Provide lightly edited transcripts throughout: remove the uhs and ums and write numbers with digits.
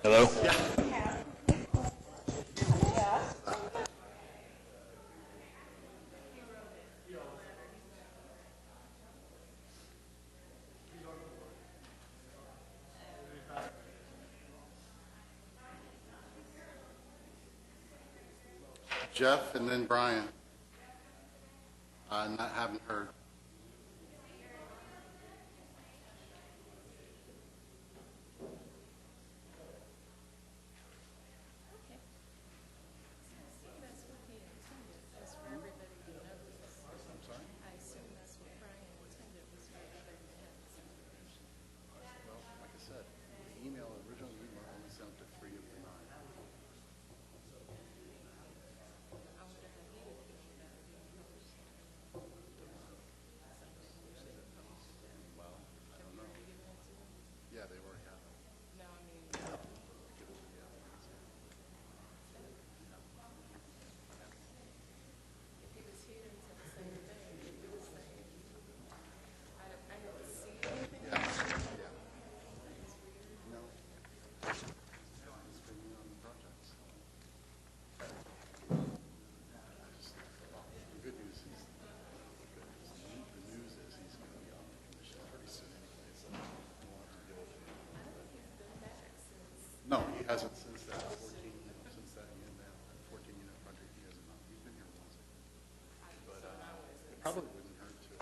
Hello? Jeff and then Brian. Haven't heard. No, he hasn't since that 14, since that 14-unit project. He hasn't. He's been here once. But it probably wouldn't hurt to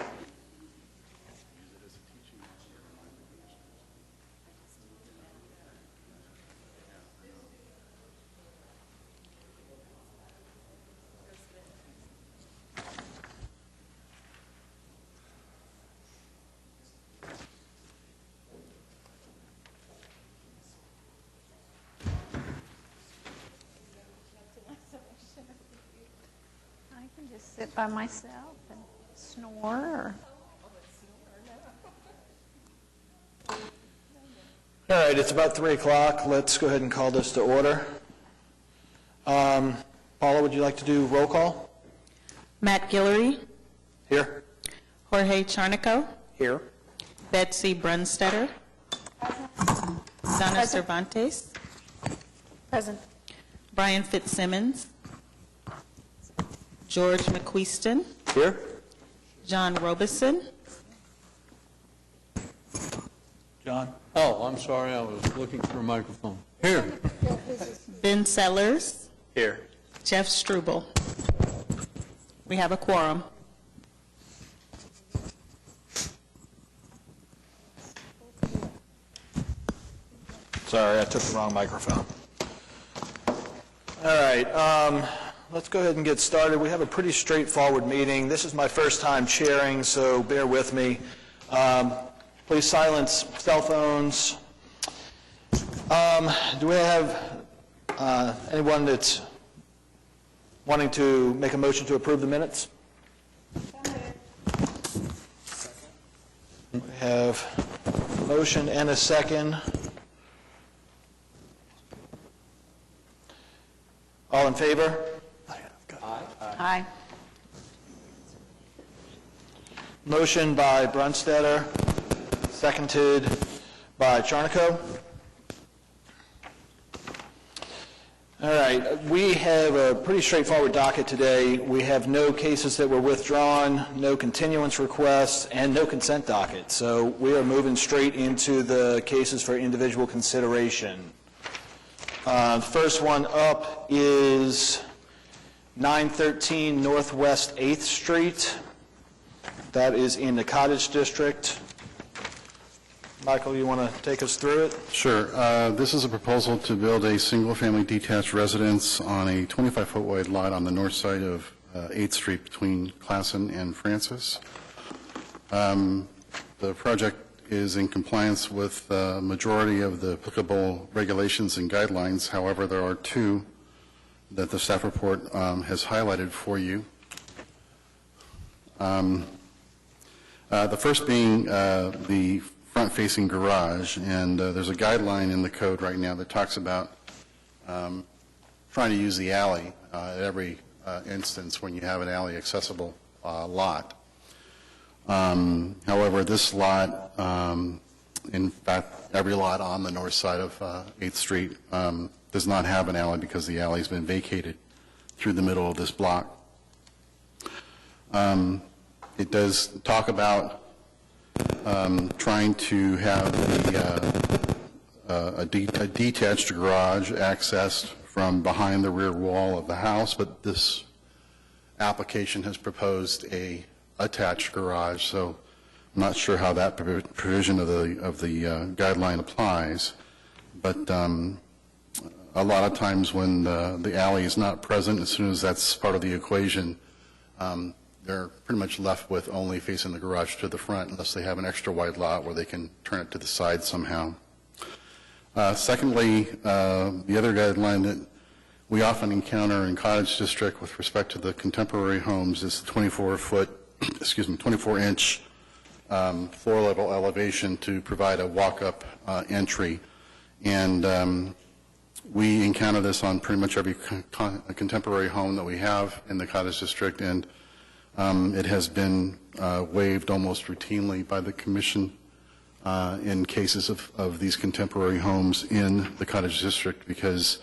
use it as a teaching model to remind the commissioners. Yeah, I know. I can just sit by myself and snore. All right, it's about 3 o'clock. Let's go ahead and call this to order. Paula, would you like to do roll call? Matt Guillory, Here. Jorge Charnico, Here. Betsy Brunstetter, Donna Cervantes, Present. Brian Fitzsimmons, George McQueeston, Here. John Robeson, John. Oh, I'm sorry, I was looking for a microphone. Here. Ben Sellers, Here. Jeff Struble. We have a quorum. Sorry, I took the wrong microphone. All right, let's go ahead and get started. We have a pretty straightforward meeting. This is my first time chairing, so bear with me. Please silence cell phones. Do we have anyone that's wanting to make a motion to approve the minutes? We have a motion and a second. All in favor? Aye. Motion by Brunstetter, seconded by Charnico. All right, we have a pretty straightforward docket today. We have no cases that were withdrawn, no continuance requests, and no consent docket. So we are moving straight into the cases for individual consideration. First one up is 913 Northwest 8th Street. That is in the Cottage District. Michael, you want to take us through it? Sure. This is a proposal to build a single-family detached residence on a 25-foot wide lot on the north side of 8th Street between Classen and Francis. The project is in compliance with the majority of the applicable regulations and guidelines. However, there are two that the staff report has highlighted for you. The first being the front-facing garage, and there's a guideline in the code right now that talks about trying to use the alley at every instance when you have an alley accessible lot. However, this lot In fact, every lot on the north side of 8th Street does not have an alley because the alley's been vacated through the middle of this block. It does talk about trying to have a detached garage accessed from behind the rear wall of the house, but this application has proposed a attached garage, so I'm not sure how that provision of the guideline applies. But a lot of times when the alley is not present, as soon as that's part of the equation, they're pretty much left with only facing the garage to the front unless they have an extra wide lot where they can turn it to the side somehow. Secondly, the other guideline that we often encounter in Cottage District with respect to the contemporary homes is the 24-inch floor level elevation to provide a walk-up entry. And we encounter this on pretty much every contemporary home that we have in the Cottage District, and it has been waived almost routinely by the Commission in cases of these contemporary homes in the Cottage District, because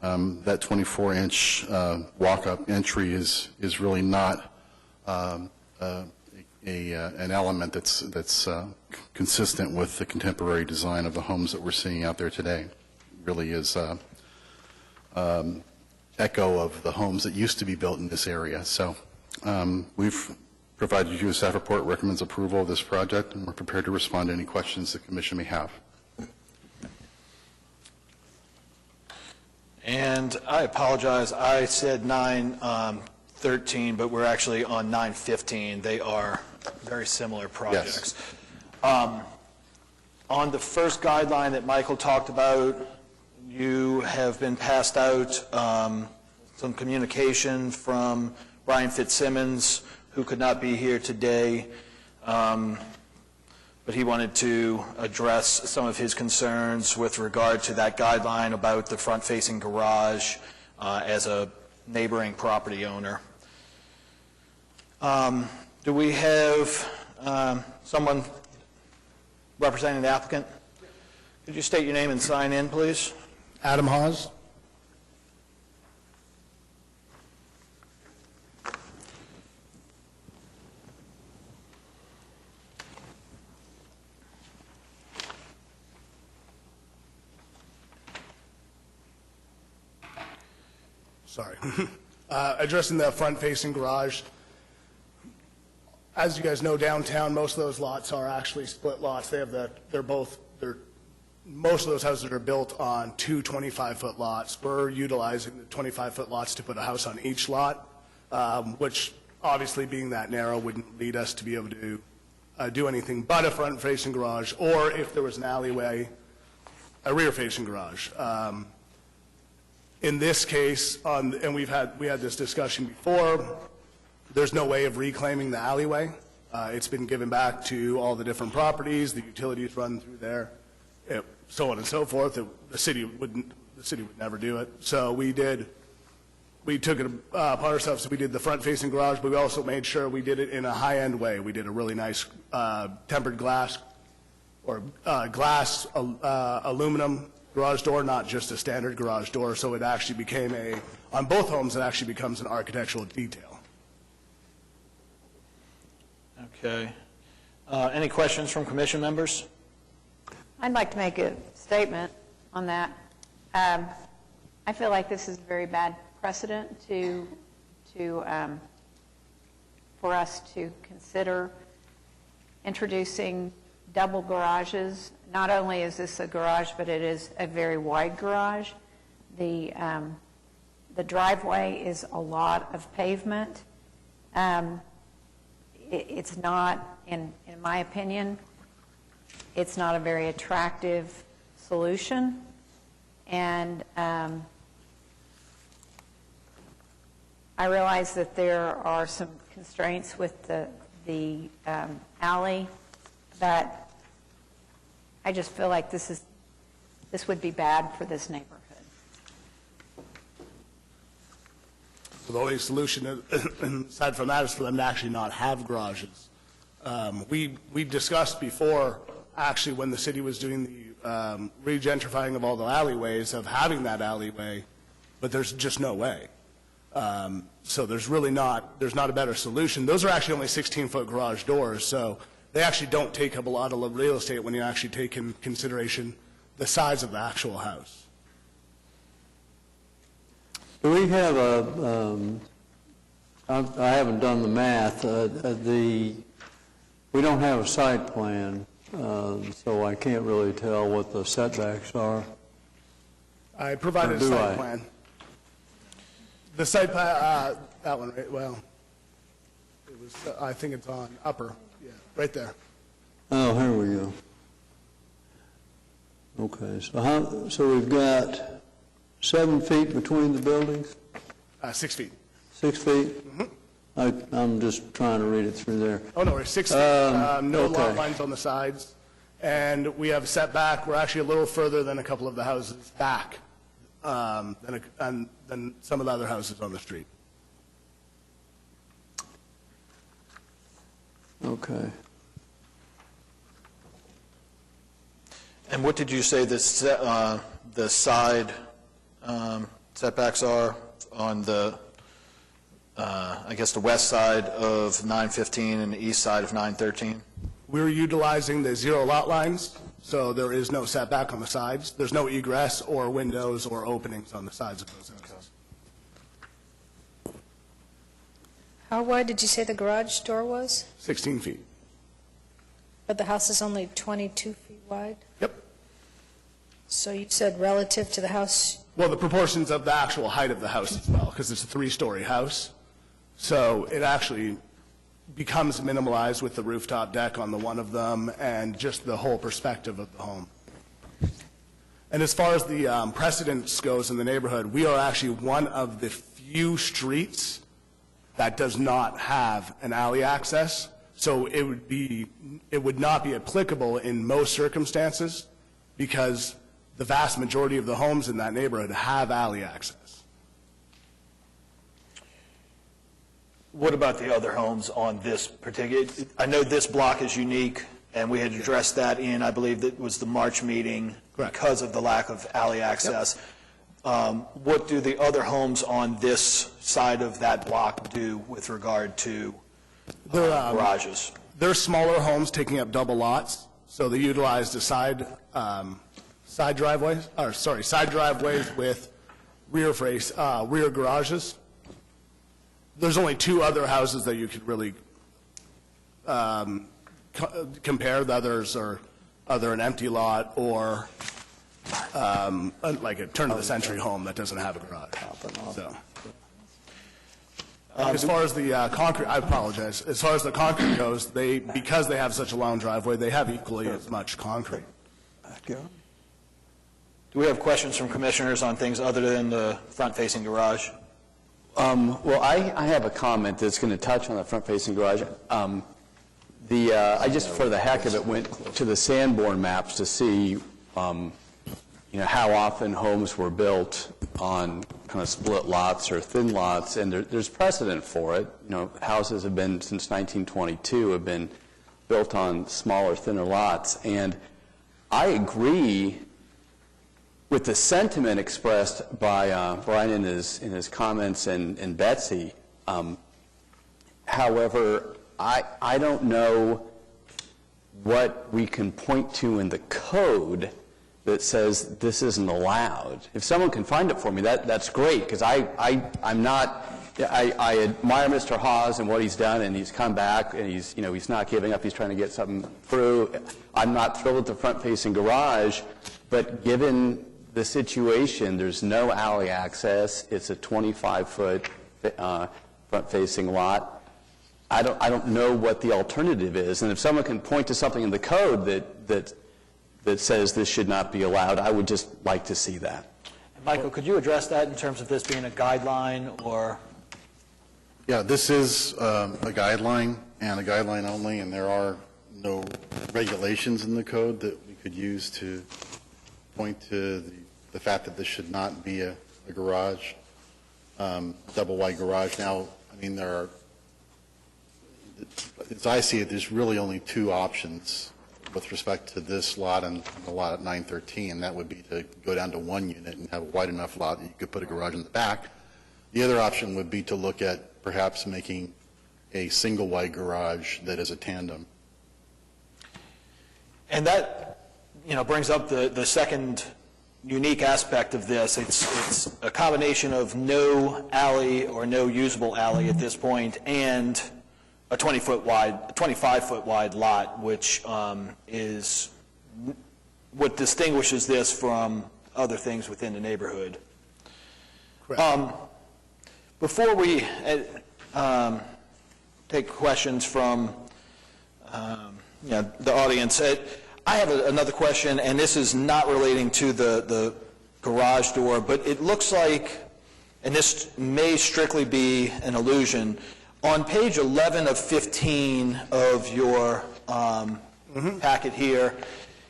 that 24-inch walk-up entry is really not an element that's consistent with the contemporary design of the homes that we're seeing out there today. It really is echo of the homes that used to be built in this area. So we've provided you a staff report, recommends approval of this project, and we're prepared to respond to any questions the Commission may have. And I apologize, I said 913, but we're actually on 915. They are very similar projects. Yes. On the first guideline that Michael talked about, you have been passed out some communication from Brian Fitzsimmons, who could not be here today, but he wanted to address some of his concerns with regard to that guideline about the front-facing garage as a neighboring property owner. Do we have someone representing the applicant? Could you state your name and sign in, please? Adam Hawes. Sorry. Addressing the front-facing garage. As you guys know, downtown, most of those lots are actually split lots. They have most of those houses are built on two 25-foot lots. We're utilizing the 25-foot lots to put a house on each lot, which obviously being that narrow wouldn't lead us to be able to do anything but a front-facing garage, or if there was an alleyway, a rear-facing garage. In this case, and we had this discussion before, there's no way of reclaiming the alleyway. It's been given back to all the different properties, the utilities run through there, so on and so forth. The city would never do it. So we took it upon ourselves. So we did the front-facing garage, but we also made sure we did it in a high-end way. We did a really nice tempered glass or glass aluminum garage door, not just a standard garage door. So it actually became on both homes, it actually becomes an architectural detail. Okay. Any questions from commission members? I'd like to make a statement on that. I feel like this is a very bad precedent for us to consider introducing double garages. Not only is this a garage, but it is a very wide garage. The driveway is a lot of pavement. It's not, in my opinion, it's not a very attractive solution. And I realize that there are some constraints with the alley, but I just feel like this would be bad for this neighborhood. So the only solution, aside from that, is for them to actually not have garages. We discussed before actually, when the city was doing the re-gentrifying of all the alleyways, of having that alleyway, but there's just no way. So there's not a better solution. Those are actually only 16-foot garage doors, so they actually don't take up a lot of real estate when you actually take in consideration the size of the actual house. Do we have I haven't done the math, we don't have a site plan, so I can't really tell what the setbacks are. I provided a Do site I? plan. The site plan, that one, right, well, it was, I think it's on upper, yeah, right there. Oh, here we go. Okay, so we've got 7 feet between the buildings? 6 feet. 6 feet? I'm just trying to read it through there. Oh, no, we're 6 feet. No lot okay. lines on the sides. And we have setback, we're actually a little further than a couple of the houses back than some of the other houses on the street. Okay. And what did you say the side setbacks are on the, I guess, the west side of 915 and the east side of 913? We're utilizing the zero lot lines, so there is no setback on the sides. There's no egress or windows or openings on the sides of those houses. How wide did you say the garage door was? 16 feet. But the house is only 22 feet wide? Yep. So you said relative to the house, Well, the proportions of the actual height of the house as well, because it's a 3-story house. So it actually becomes minimalized with the rooftop deck on the one of them and just the whole perspective of the home. And as far as the precedence goes in the neighborhood, we are actually one of the few streets that does not have an alley access. So it would not be applicable in most circumstances because the vast majority of the homes in that neighborhood have alley access. What about the other homes on this particular, I know this block is unique, and we had addressed that in, I believe that was the March meeting, Correct. because of the lack of alley access. What do the other homes on this side of that block do with regard to garages? They're smaller homes taking up double lots, so they utilize the side driveways with rear garages. There's only 2 other houses that you could really compare. The others are either an empty lot or like a turn-of-the-century home that doesn't have a garage. So. As far as the concrete, I apologize. As far as the concrete goes, because they have such a long driveway, they have equally as much concrete. Do we have questions from commissioners on things other than the front-facing garage? Well, I have a comment that's going to touch on the front-facing garage. I just, for the heck of it, went to the Sanborn maps to see, how often homes were built on kind of split lots or thin lots, and there's precedent for it. Houses have been, since 1922, have been built on smaller, thinner lots, and I agree with the sentiment expressed by Brian in his comments and Betsy. However, I don't know what we can point to in the code that says this isn't allowed. If someone can find it for me, that's great, because I admire Mr. Hawes and what he's done, and he's come back, and he's not giving up. He's trying to get something through. I'm not thrilled with the front-facing garage, but given the situation, there's no alley access. It's a 25-foot front-facing lot. I don't know what the alternative is, and if someone can point to something in the code that says this should not be allowed, I would just like to see that. Michael, could you address that in terms of this being a guideline or? Yeah, this is a guideline and a guideline only, and there are no regulations in the code that we could use to point to the fact that this should not be a garage, double-wide garage. Now, I mean, there are, as I see it, there's really only 2 options with respect to this lot and the lot at 913, that would be to go down to one unit and have a wide enough lot that you could put a garage in the back. The other option would be to look at perhaps making a single wide garage that is a tandem. And that, brings up the second unique aspect of this. It's a combination of no alley or no usable alley at this point and a 25-foot wide lot, which is what distinguishes this from other things within the neighborhood. Correct. Before we take questions from the audience, I have another question, and this is not relating to the garage door, but it looks like, and this may strictly be an illusion, on page 11 of 15 of your packet here,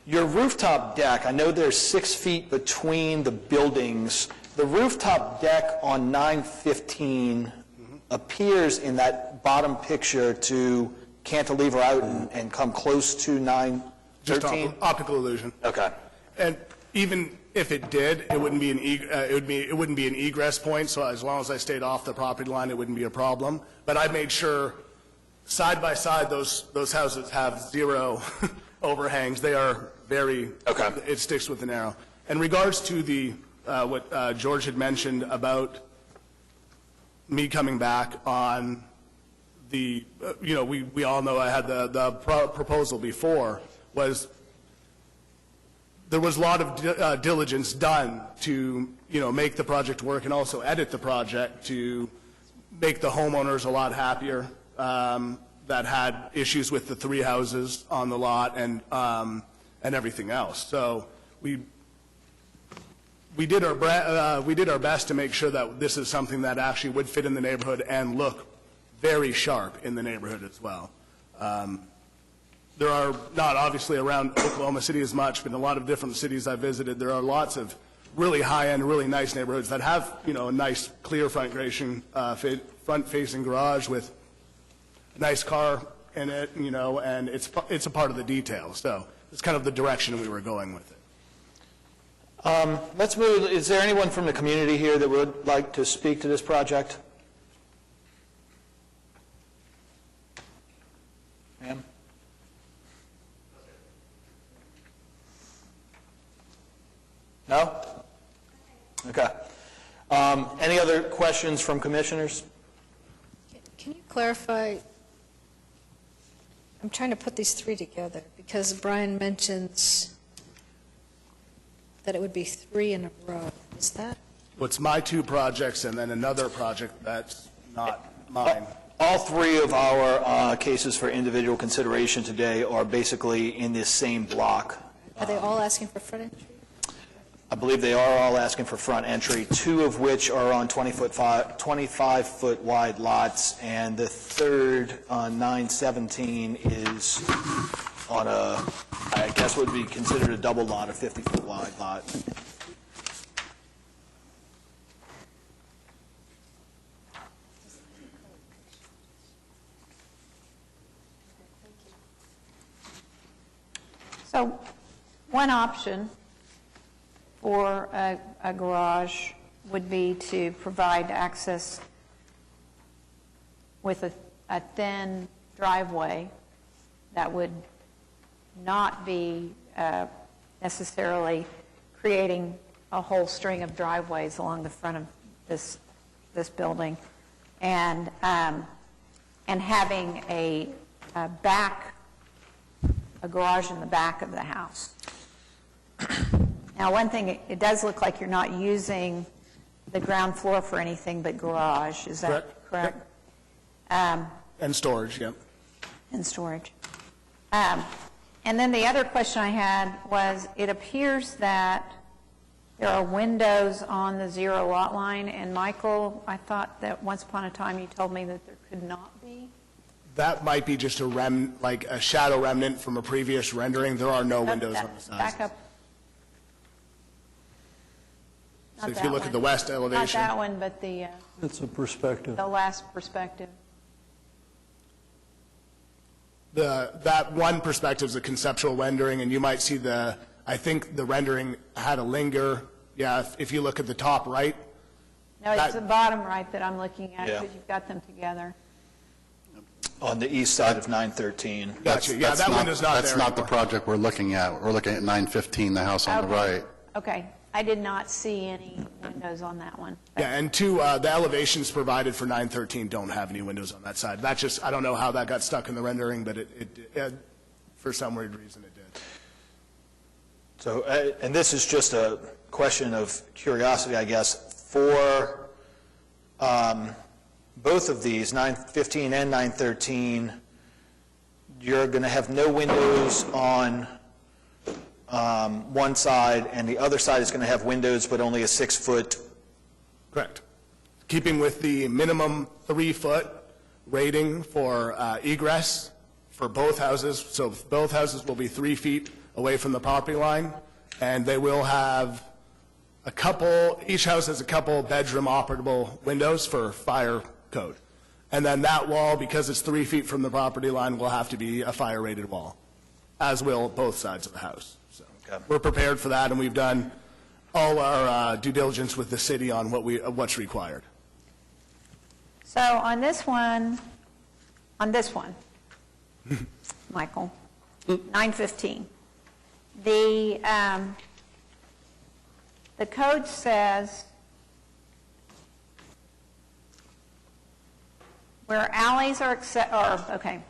your rooftop deck, I know there's 6 feet between the buildings. The rooftop deck on 915 appears in that bottom picture to cantilever out and come close to 913. Just optical illusion. Okay. And even if it did, it wouldn't be it wouldn't be an egress point. So as long as I stayed off the property line, it wouldn't be a problem. But I made sure side by side those houses have 0 overhangs. They are very. Okay. It sticks with the narrow. In regards to the what George had mentioned about me coming back on the we all know I had the proposal before. There was a lot of diligence done to, make the project work and also edit the project to make the homeowners a lot happier that had issues with the 3 houses on the lot and everything else. So we did our best to make sure that this is something that actually would fit in the neighborhood and look very sharp in the neighborhood as well. There are not obviously around Oklahoma City as much, but in a lot of different cities I visited, there are lots of really high-end, really nice neighborhoods that have, a nice clear front-facing garage with a nice car in it, and it's a part of the detail. So it's kind of the direction we were going with it. Let's move. Is there anyone from the community here that would like to speak to this project? Ma'am? No? Okay. Any other questions from commissioners? Can you clarify? I'm trying to put these 3 together because Brian mentions that it would be 3 in a row. Is that? What's my 2 projects and then another project that's not mine. All 3 of our cases for individual consideration today are basically in this same block. Are they all asking for front entry? I believe they are all asking for front entry, 2 of which are on 25-foot wide lots, and the third on 917 is on I guess would be considered a double lot, a 50-foot wide lot. So one option for a garage would be to provide access with a thin driveway that would not be necessarily creating a whole string of driveways along the front of this building, and having a garage in the back of the house. Now, one thing, it does look like you're not using the ground floor for anything but garage. Is that correct? And storage, yeah. And storage. And then the other question I had was, it appears that there are windows on the 0 lot line, and Michael, I thought that once upon a time you told me that there could not be. That might be just like a shadow remnant from a previous rendering. There are no windows on the sides. Back up. So Not if you that look at one. the west Not elevation, that one, but the It's a perspective. last perspective. that one perspective is a conceptual rendering, and you might see I think the rendering had a linger. Yeah, if you look at the top right. No, it's the bottom right that I'm looking at, Yeah. because you've got them together. On the east side of 913. Gotcha, yeah, That's that not- window's not there That's not the anymore. project we're looking at. We're looking at 915, the house on the Okay. right. Okay, I did not see any windows on that one. Yeah, and two, the elevations provided for 913 don't have any windows on that side. That's just, I don't know how that got stuck in the rendering, but it for some weird reason it did. So, and this is just a question of curiosity, I guess, for both of these, 915 and 913, you're going to have no windows on one side, and the other side is going to have windows, but only a 6-foot. Correct. Keeping with the minimum 3-foot rating for egress for both houses, so both houses will be 3 feet away from the property line, and they will have each house has a couple bedroom operable windows for fire code. And then that wall, because it's 3 feet from the property line, will have to be a fire-rated wall, as will both sides of the house. So Okay. we're prepared for that, and we've done all our due diligence with the city on what's required. So on this one, Michael, 915, the code says where alleys are okay.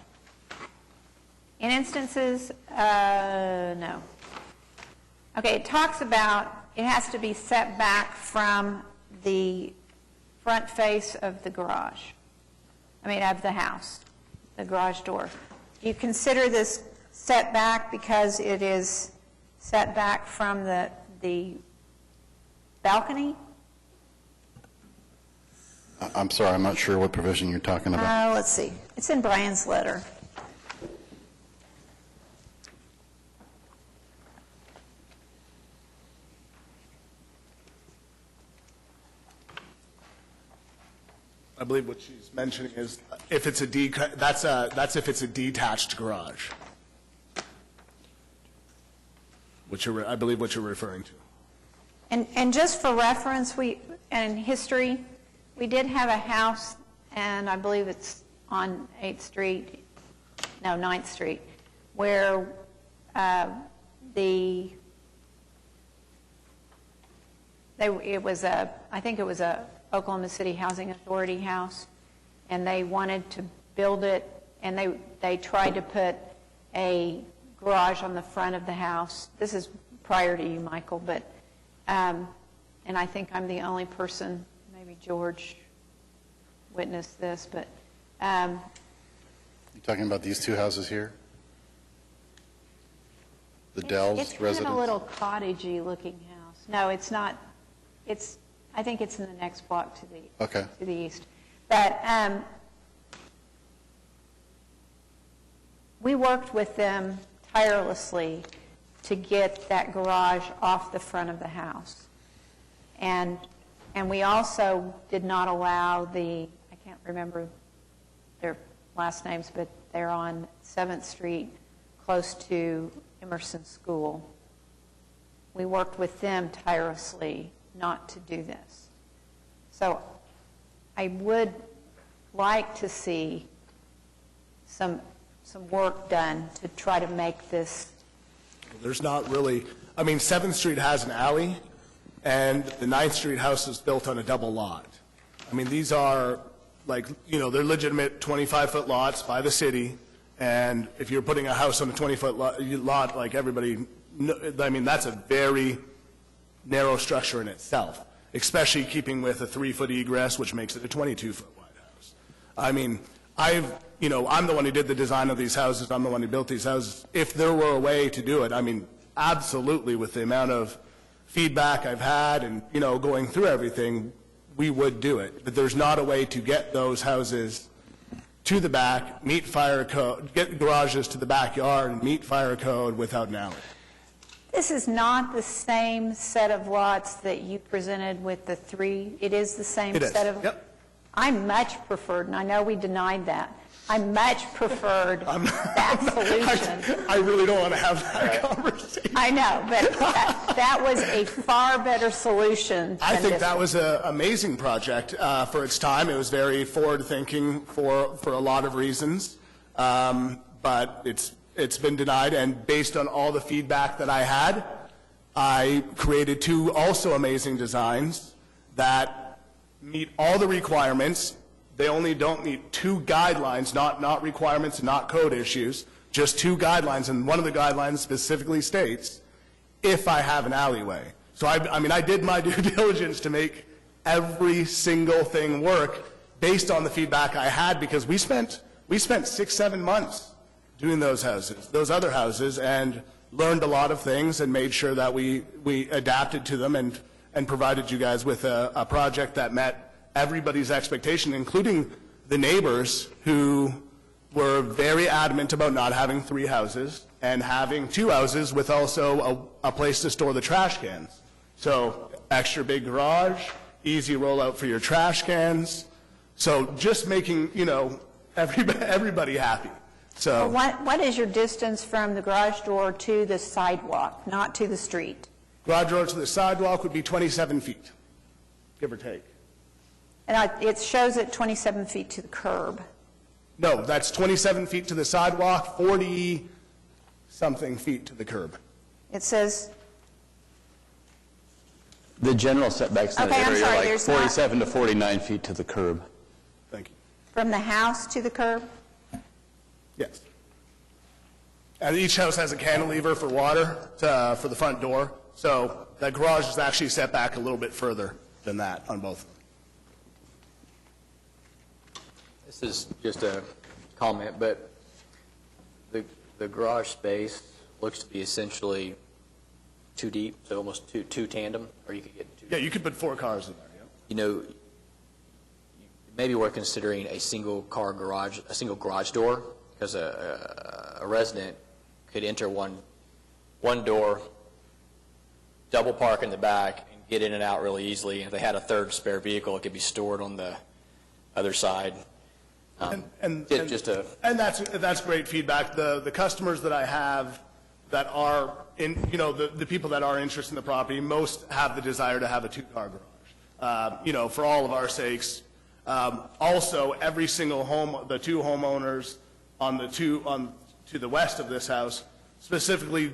In instances, no. Okay, it talks about it has to be set back from the front face of the garage. Of the house, the garage door. Do you consider this set back because it is set back from the balcony? I'm sorry, I'm not sure what provision you're talking about. Let's see. It's in Brian's letter. I believe what she's mentioning is if it's that's if it's a detached garage, I believe what you're referring to. And just for reference, and history, we did have a house, and I believe it's on 9th Street, where I think it was a Oklahoma City Housing Authority house, and they wanted to build it, and they tried to put a garage on the front of the house. This is prior to you, Michael, but, and I think I'm the only person, maybe George witnessed this, but, You're talking about these two houses here? The Dell's it's residence? kind of a little cottagey looking house. No, it's not. I think it's in the next block to the east. But we worked with them tirelessly to get that garage off the front of the house. And we also did not allow I can't remember their last names, but they're on 7th Street, close to Emerson School. We worked with them tirelessly not to do this. So I would like to see some work done to try to make this. There's not really, 7th Street has an alley, and the 9th Street house is built on a double lot. These are they're legitimate 25-foot lots by the city, and if you're putting a house on a 20-foot lot, like everybody, that's a very narrow structure in itself, especially keeping with a 3-foot egress, which makes it a 22-foot wide house. I'm the one who did the design of these houses. I'm the one who built these houses. If there were a way to do it, absolutely, with the amount of feedback I've had and, going through everything, we would do it. But there's not a way to get those houses to the back, meet fire code, get garages to the backyard and meet fire code without an alley. This is not the same set of lots that you presented with the 3. It is the same It is, set of. yep. I much preferred, and I know we denied that, I much preferred that solution. I really don't want to have that conversation. I know, but that was a far better solution I than think this that one. was an amazing project for its time. It was very forward-thinking for a lot of reasons, but it's been denied. And based on all the feedback that I had, I created 2 also amazing designs that meet all the requirements. They only don't meet 2 guidelines, not requirements and not code issues, just 2 guidelines. And one of the guidelines specifically states, if I have an alleyway. So I mean, I did my due diligence to make every single thing work based on the feedback I had, because we spent 6-7 months doing those other houses, and learned a lot of things and made sure that we adapted to them and provided you guys with a project that met everybody's expectation, including the neighbors who were very adamant about not having 3 houses and having 2 houses with also a place to store the trash cans. So extra big garage, easy rollout for your trash cans. So just making, everybody happy. So What is your distance from the garage door to the sidewalk, not to the street? garage door to the sidewalk would be 27 feet, give or take. And it shows it 27 feet to the curb. No, that's 27 feet to the sidewalk, 40-something feet to the curb. It says, The general setbacks in that Okay, I'm area sorry, are like there's not- 47 to 49 feet to the curb. Thank you. from the house to the curb? Yes. And each house has a cantilever for water for the front door, so that garage is actually set back a little bit further than that on both of them. This is just a comment, but the garage space looks to be essentially too deep, so almost two tandem, or you could get two. Yeah, you could put 4 cars in there, yeah. You know, maybe we're considering a single garage door, because a resident could enter one door, double park in the back, and get in and out really easily. And if they had a third spare vehicle, it could be stored on the other side. And that's great feedback. The customers that I have that are in, the people that are interested in the property, most have the desire to have a 2-car garage. For all of our sakes. Also, every single home, the 2 homeowners to the west of this house specifically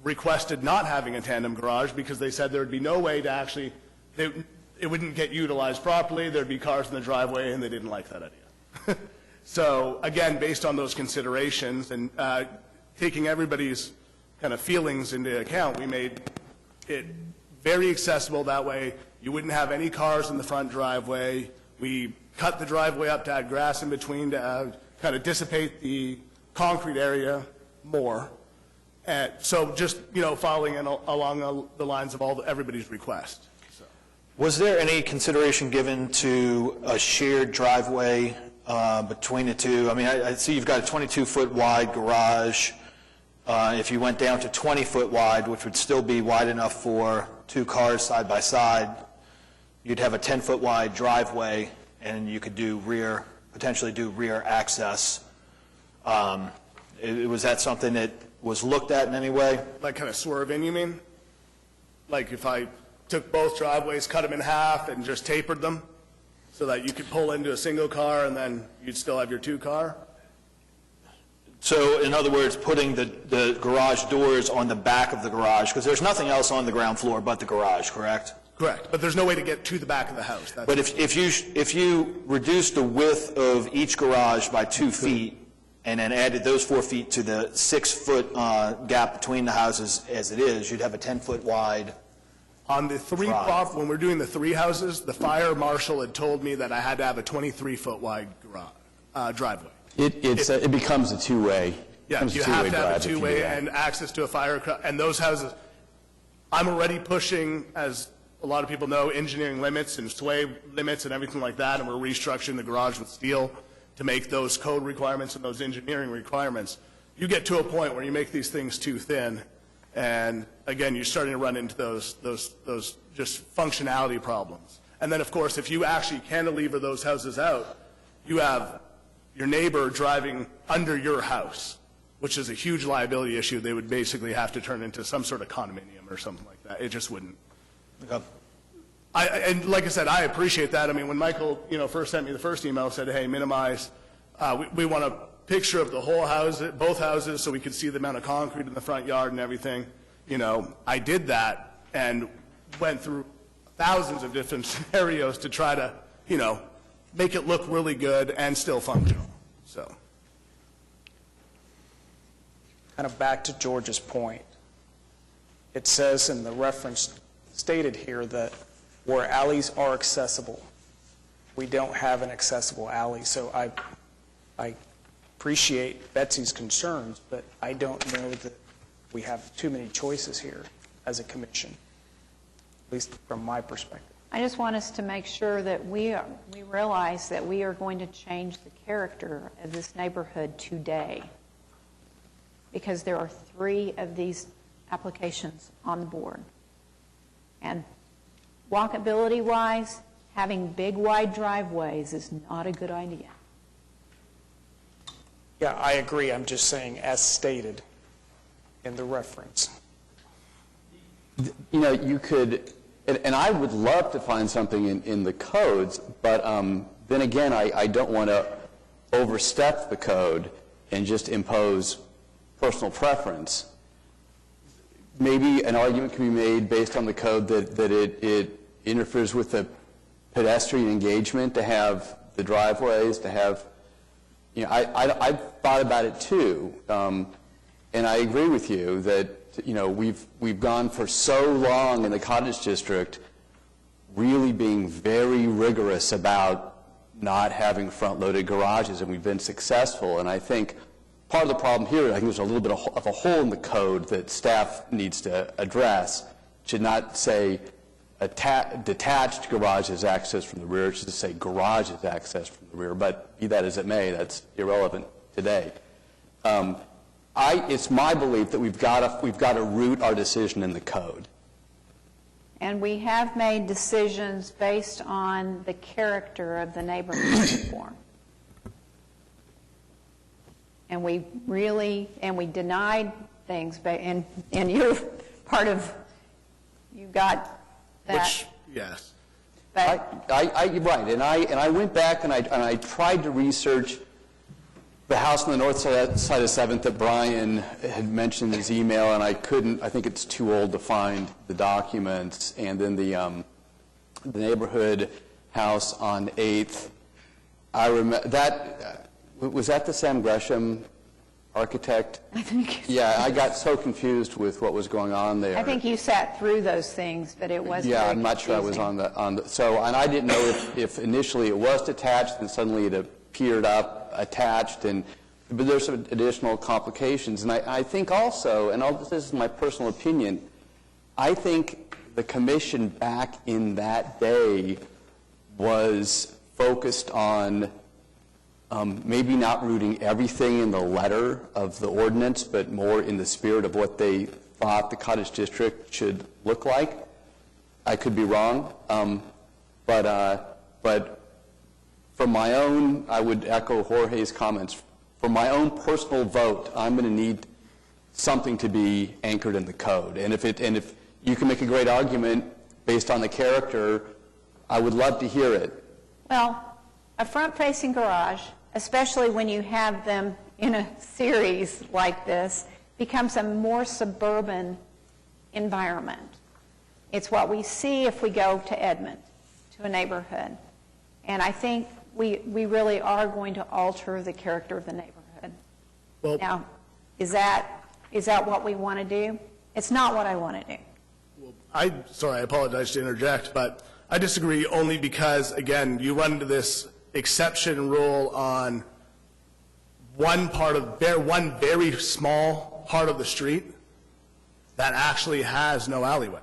requested not having a tandem garage because they said there would be no way to actually, it wouldn't get utilized properly, there'd be cars in the driveway, and they didn't like that idea. So again, based on those considerations and taking everybody's kind of feelings into account, we made it very accessible that way. You wouldn't have any cars in the front driveway. We cut the driveway up to add grass in between to kind of dissipate the concrete area more. So just, following along the lines of everybody's request. So. Was there any consideration given to a shared driveway between the 2? I mean, I see you've got a 22-foot wide garage. If you went down to 20-foot wide, which would still be wide enough for 2 cars side by side, you'd have a 10-foot wide driveway, and you could potentially do rear access. Was that something that was looked at in any way? Like kind of swerve in, you mean? Like if I took both driveways, cut them in half, and just tapered them so that you could pull into a single car and then you'd still have your 2-car? So in other words, putting the garage doors on the back of the garage, because there's nothing else on the ground floor but the garage, correct? Correct, but there's no way to get to the back of the house. But if you reduced the width of each garage by 2 feet and then added those 4 feet to the 6-foot gap between the houses as it is, you'd have a 10-foot wide. On the 3 when we're doing the 3 houses, the fire marshal had told me that I had to have a 23-foot wide driveway. It becomes a two-way. Yeah, you have to have a 2-way and access to a fire, and those houses, I'm already pushing, as a lot of people know, engineering limits and sway limits and everything like that, and we're restructuring the garage with steel to make those code requirements and those engineering requirements. You get to a point where you make these things too thin, and again, you're starting to run into those just functionality problems. And then, of course, if you actually cantilever those houses out, you have your neighbor driving under your house, which is a huge liability issue. They would basically have to turn into some sort of condominium or something like that. It just wouldn't. And like I said, I appreciate that. I mean, when Michael, first sent me the first email, said, hey, minimize, we want a picture of the whole house, both houses, so we could see the amount of concrete in the front yard and everything. I did that and went through thousands of different scenarios to try to, make it look really good and still functional. So, kind of back to George's point, it says in the reference stated here that where alleys are accessible, we don't have an accessible alley. So I appreciate Betsy's concerns, but I don't know that we have too many choices here as a commission, at least from my perspective. I just want us to make sure that we realize that we are going to change the character of this neighborhood today, because there are 3 of these applications on the board. And walkability-wise, having big, wide driveways is not a good idea. Yeah, I agree. I'm just saying as stated in the reference. You could, and I would love to find something in the codes, but then again, I don't want to overstep the code and just impose personal preference. Maybe an argument can be made based on the code that it interferes with the pedestrian engagement to have the driveways, to have, I've thought about it too, and I agree with you that, we've gone for so long in the Cottage District really being very rigorous about not having front-loaded garages, and we've been successful, and I think part of the problem here, I think there's a little bit of a hole in the code that staff needs to address. It should not say detached garage is accessed from the rear. It should say garage is accessed from the rear. But be that as it may, that's irrelevant today. It's my belief that we've got to root our decision in the code. And we have made decisions based on the character of the neighborhood before. And we denied things, and you're part of, you got that. which, yes. But Right, and I went back and I tried to research the house on the north side of 7th that Brian had mentioned in his email, and I couldn't. I think it's too old to find the documents. And then the neighborhood house on 8th. I remember that. Was that the Sam Gresham architect? I think. Yeah, I got so confused with what was going on there. I think you sat through those things, but it was Yeah, very I'm not sure I was confusing. on the. So, and I didn't know if initially it was detached and suddenly it appeared up attached, but there's some additional complications. And I think also, and this is my personal opinion, I think the commission back in that day was focused on maybe not rooting everything in the letter of the ordinance, but more in the spirit of what they thought the Cottage District should look like. I could be wrong, but for my own, I would echo Jorge's comments. For my own personal vote, I'm going to need something to be anchored in the code. And if you can make a great argument based on the character, I would love to hear it. Well, a front-facing garage, especially when you have them in a series like this, becomes a more suburban environment. It's what we see if we go to Edmond, to a neighborhood. And I think we really are going to alter the character of the neighborhood. Well, Now, is that what we want to do? It's not what I want to do. I apologize to interject, but I disagree only because, again, you run into this exception rule on one very small part of the street that actually has no alleyway.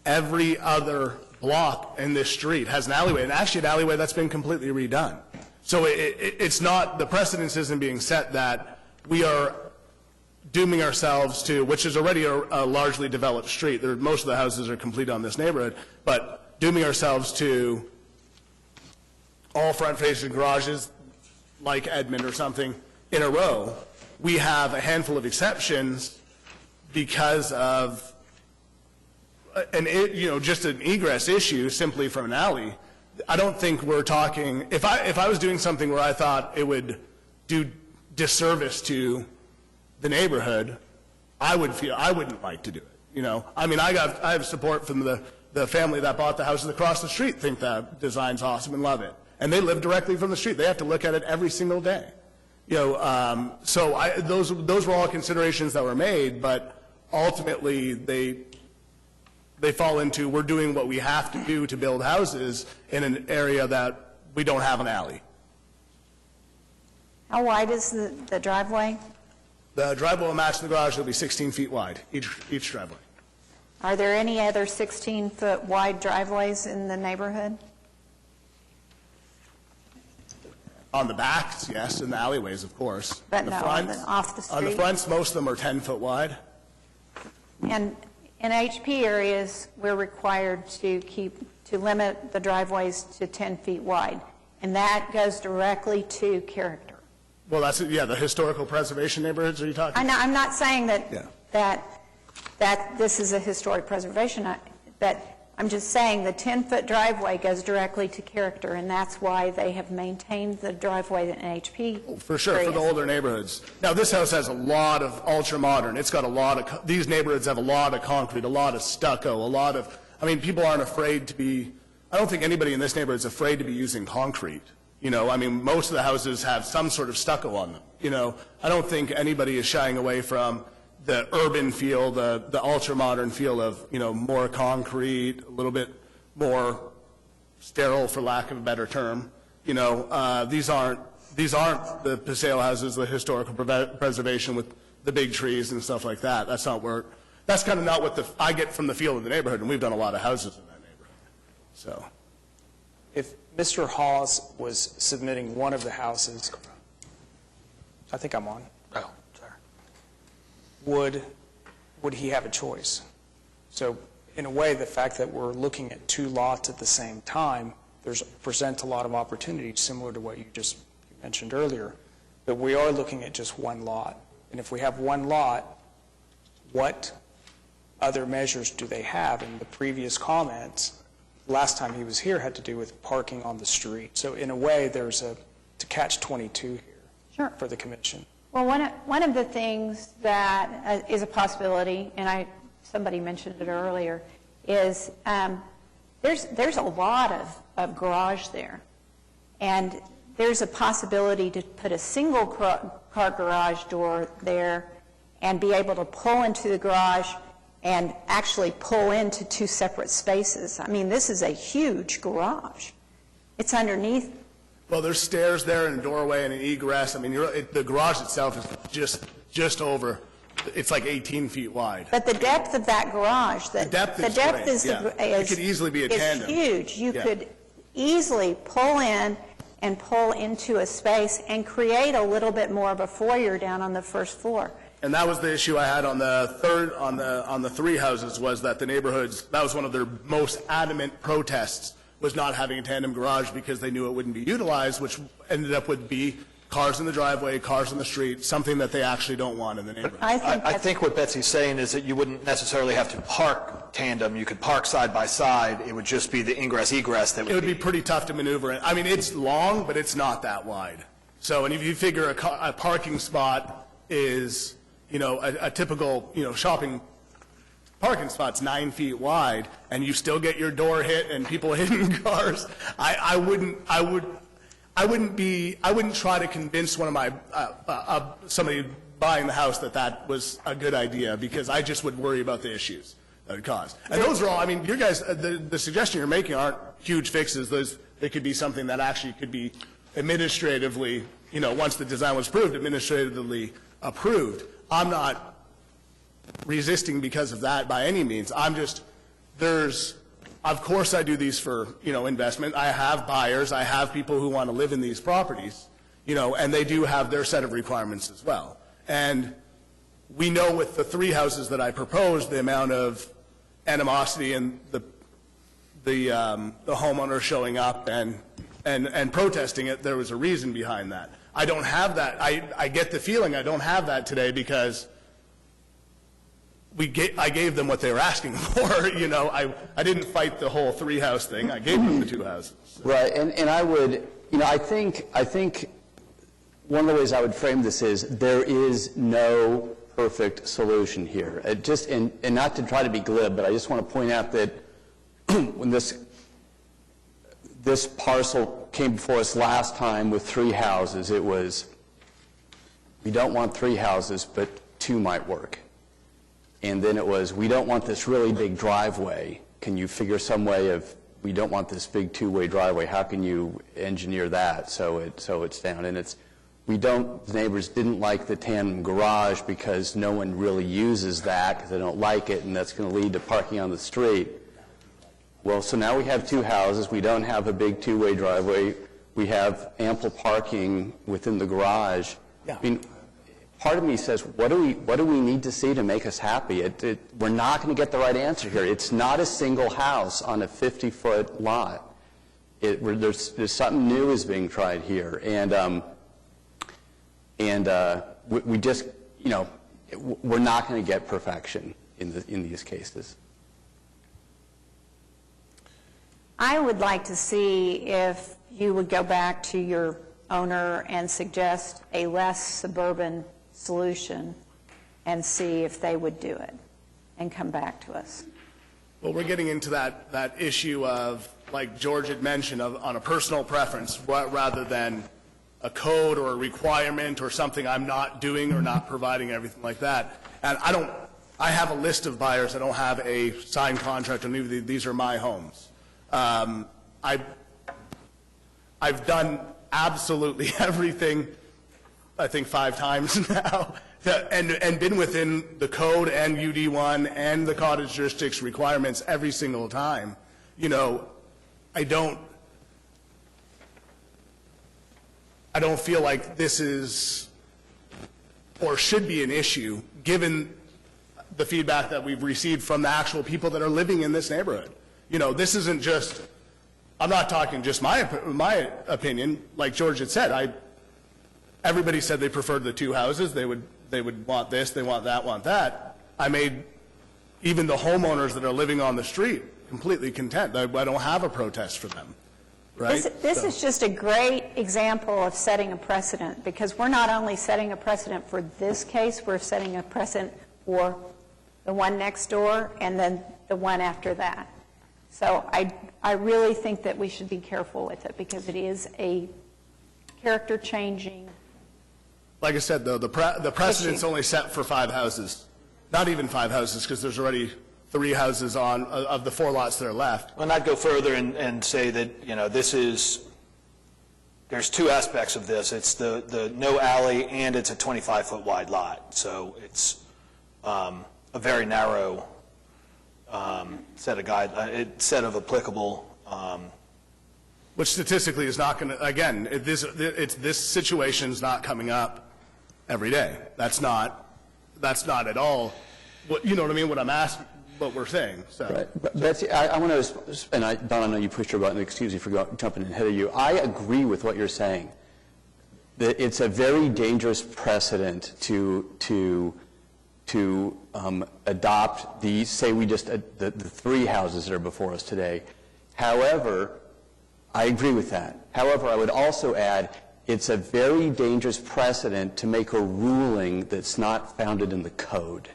Every other block in this street has an alleyway, and actually an alleyway that's been completely redone. So it's not, the precedence isn't being set that we are dooming ourselves to, which is already a largely developed street. Most of the houses are complete on this neighborhood, but dooming ourselves to all front-facing garages, like Edmond or something, in a row. We have a handful of exceptions because of just an egress issue simply from an alley. I don't think we're talking, if I was doing something where I thought it would do disservice to the neighborhood, I wouldn't like to do it, I mean, I have support from the family that bought the houses across the street, think that design's awesome and love it. And they live directly from the street. They have to look at it every single day. So those were all considerations that were made, but ultimately they fall into, we're doing what we have to do to build houses in an area that we don't have an alley. How wide is the driveway? The driveway will match the garage. It'll be 16 feet wide, each driveway. Are there any other 16-foot wide driveways in the neighborhood? On the backs, yes, in the alleyways, of course. But The no, fronts- off the On the street? fronts, most of them are 10 foot wide. And in HP areas, we're required to limit the driveways to 10 feet wide, and that goes directly to character. Well, that's, the historical preservation neighborhoods, are you talking? I'm not saying Yeah. that this is a historic preservation, but I'm just saying the 10-foot driveway goes directly to character, and that's why they have maintained the driveway in HP. For sure, for the older neighborhoods. Now, this house has a lot of ultra-modern. It's got a lot of, these neighborhoods have a lot of concrete, a lot of stucco, people aren't afraid to be, I don't think anybody in this neighborhood is afraid to be using concrete. Most of the houses have some sort of stucco on them. I don't think anybody is shying away from the urban feel, the ultra-modern feel of, more concrete, a little bit more sterile, for lack of a better term. These aren't the Paseo houses, the historical preservation with the big trees and stuff like that. That's kind of not what I get from the feel of the neighborhood, and we've done a lot of houses in that neighborhood. So, If Mr. Hawes was submitting one of the houses, I think I'm on, Oh, sorry. would he have a choice? So in a way, the fact that we're looking at two lots at the same time, presents a lot of opportunities, similar to what you just mentioned earlier. But we are looking at just one lot. And if we have one lot, what other measures do they have? And the previous comments, last time he was here, had to do with parking on the street. So in a way, there's a catch-22 here. Sure. For the commission. Well, one of the things that is a possibility, and somebody mentioned it earlier, is there's a lot of garage there, and there's a possibility to put a single car garage door there and be able to pull into the garage and actually pull into two separate spaces. I mean, this is a huge garage. It's underneath. well, there's stairs there and a doorway and an egress. The garage itself is just over, it's like 18 feet wide. But the depth of that garage, The depth is great, yeah. It could easily be a tandem. It's huge. You Yeah. could easily pull in and pull into a space and create a little bit more of a foyer down on the first floor. And that was the issue I had on the three houses, was that the neighborhoods, that was one of their most adamant protests, was not having a tandem garage because they knew it wouldn't be utilized, which ended up with cars in the driveway, cars in the street, something that they actually don't want in the neighborhood. I think what Betsy's saying is that you wouldn't necessarily have to park tandem. You could park side by side. It would just be the ingress egress that It would be pretty tough to maneuver in. It's long, but it's not that wide. So, and if you figure a parking spot is, a typical, shopping parking spot's 9 feet wide, and you still get your door hit and people hitting cars, I wouldn't try to convince one of my, somebody buying the house that was a good idea, because I just would worry about the issues that it caused. And those are all, your guys, the suggestion you're making aren't huge fixes. They could be something that actually could be administratively, once the design was approved, administratively approved. I'm not resisting because of that by any means. Of course I do these for, investment. I have buyers, I have people who want to live in these properties, and they do have their set of requirements as well. And we know with the three houses that I proposed, the amount of animosity and the homeowner showing up and protesting it, there was a reason behind that. I don't have that. I get the feeling I don't have that today because I gave them what they were asking for. You know, I didn't fight the whole 3-house thing. I gave them the 2 houses. Right, and I would, you know, I think one of the ways I would frame this is there is no perfect solution here. And not to try to be glib, but I just want to point out that when this parcel came before us last time with 3 houses, it was, we don't want 3 houses, but 2 might work. And then it was, we don't want this really big driveway. Can you figure some way of, we don't want this big 2-way driveway. How can you engineer that so it's down? And it's, the neighbors didn't like the tandem garage because no one really uses that because they don't like it, and that's going to lead to parking on the street. Well, so now we have 2 houses. We don't have a big 2-way driveway. We have ample parking within the garage. Yeah. I mean, part of me says, what do we need to see to make us happy? We're not going to get the right answer here. It's not a single house on a 50-foot lot. There's something new is being tried here, and we just, you know, we're not going to get perfection in these cases. I would like to see if you would go back to your owner and suggest a less suburban solution and see if they would do it and come back to us. Well, we're getting into that issue of, like George had mentioned, on a personal preference rather than a code or a requirement or something I'm not doing or not providing, everything like that. And I have a list of buyers. I don't have a signed contract on either. These are my homes. I've done absolutely everything, I think 5 times now, and been within the code and UD1 and the cottage jurisdiction requirements every single time. You know, I don't feel like this is or should be an issue given the feedback that we've received from the actual people that are living in this neighborhood. You know, this isn't just, I'm not talking just my opinion. Like George had said, everybody said they preferred the 2 houses. They would want this, they want that. I made even the homeowners that are living on the street completely content. I don't have a protest for them. Right? This is just a great example of setting a precedent, because we're not only setting a precedent for this case, we're setting a precedent for the one next door and then the one after that. So I really think that we should be careful with it because it is a character-changing. Like I said, though, the precedent's only set for 5 houses. Not even 5 houses, because there's already 3 houses of the 4 lots that are left. Well, I'd go further and say that, you know, there's 2 aspects of this. It's the no alley and it's a 25-foot wide lot. So it's a very narrow set of applicable. Which statistically is not going to, again, this situation's not coming up every day. That's not at all, you know what I mean, what I'm asking, what we're saying. So. Right. But Betsy, I want to, and Don, I know you pushed your button, excuse me for jumping in ahead of you. I agree with what you're saying. That it's a very dangerous precedent to adopt these, say we just, the 3 houses that are before us today. However, I agree with that. However, I would also add it's a very dangerous precedent to make a ruling that's not founded in the code.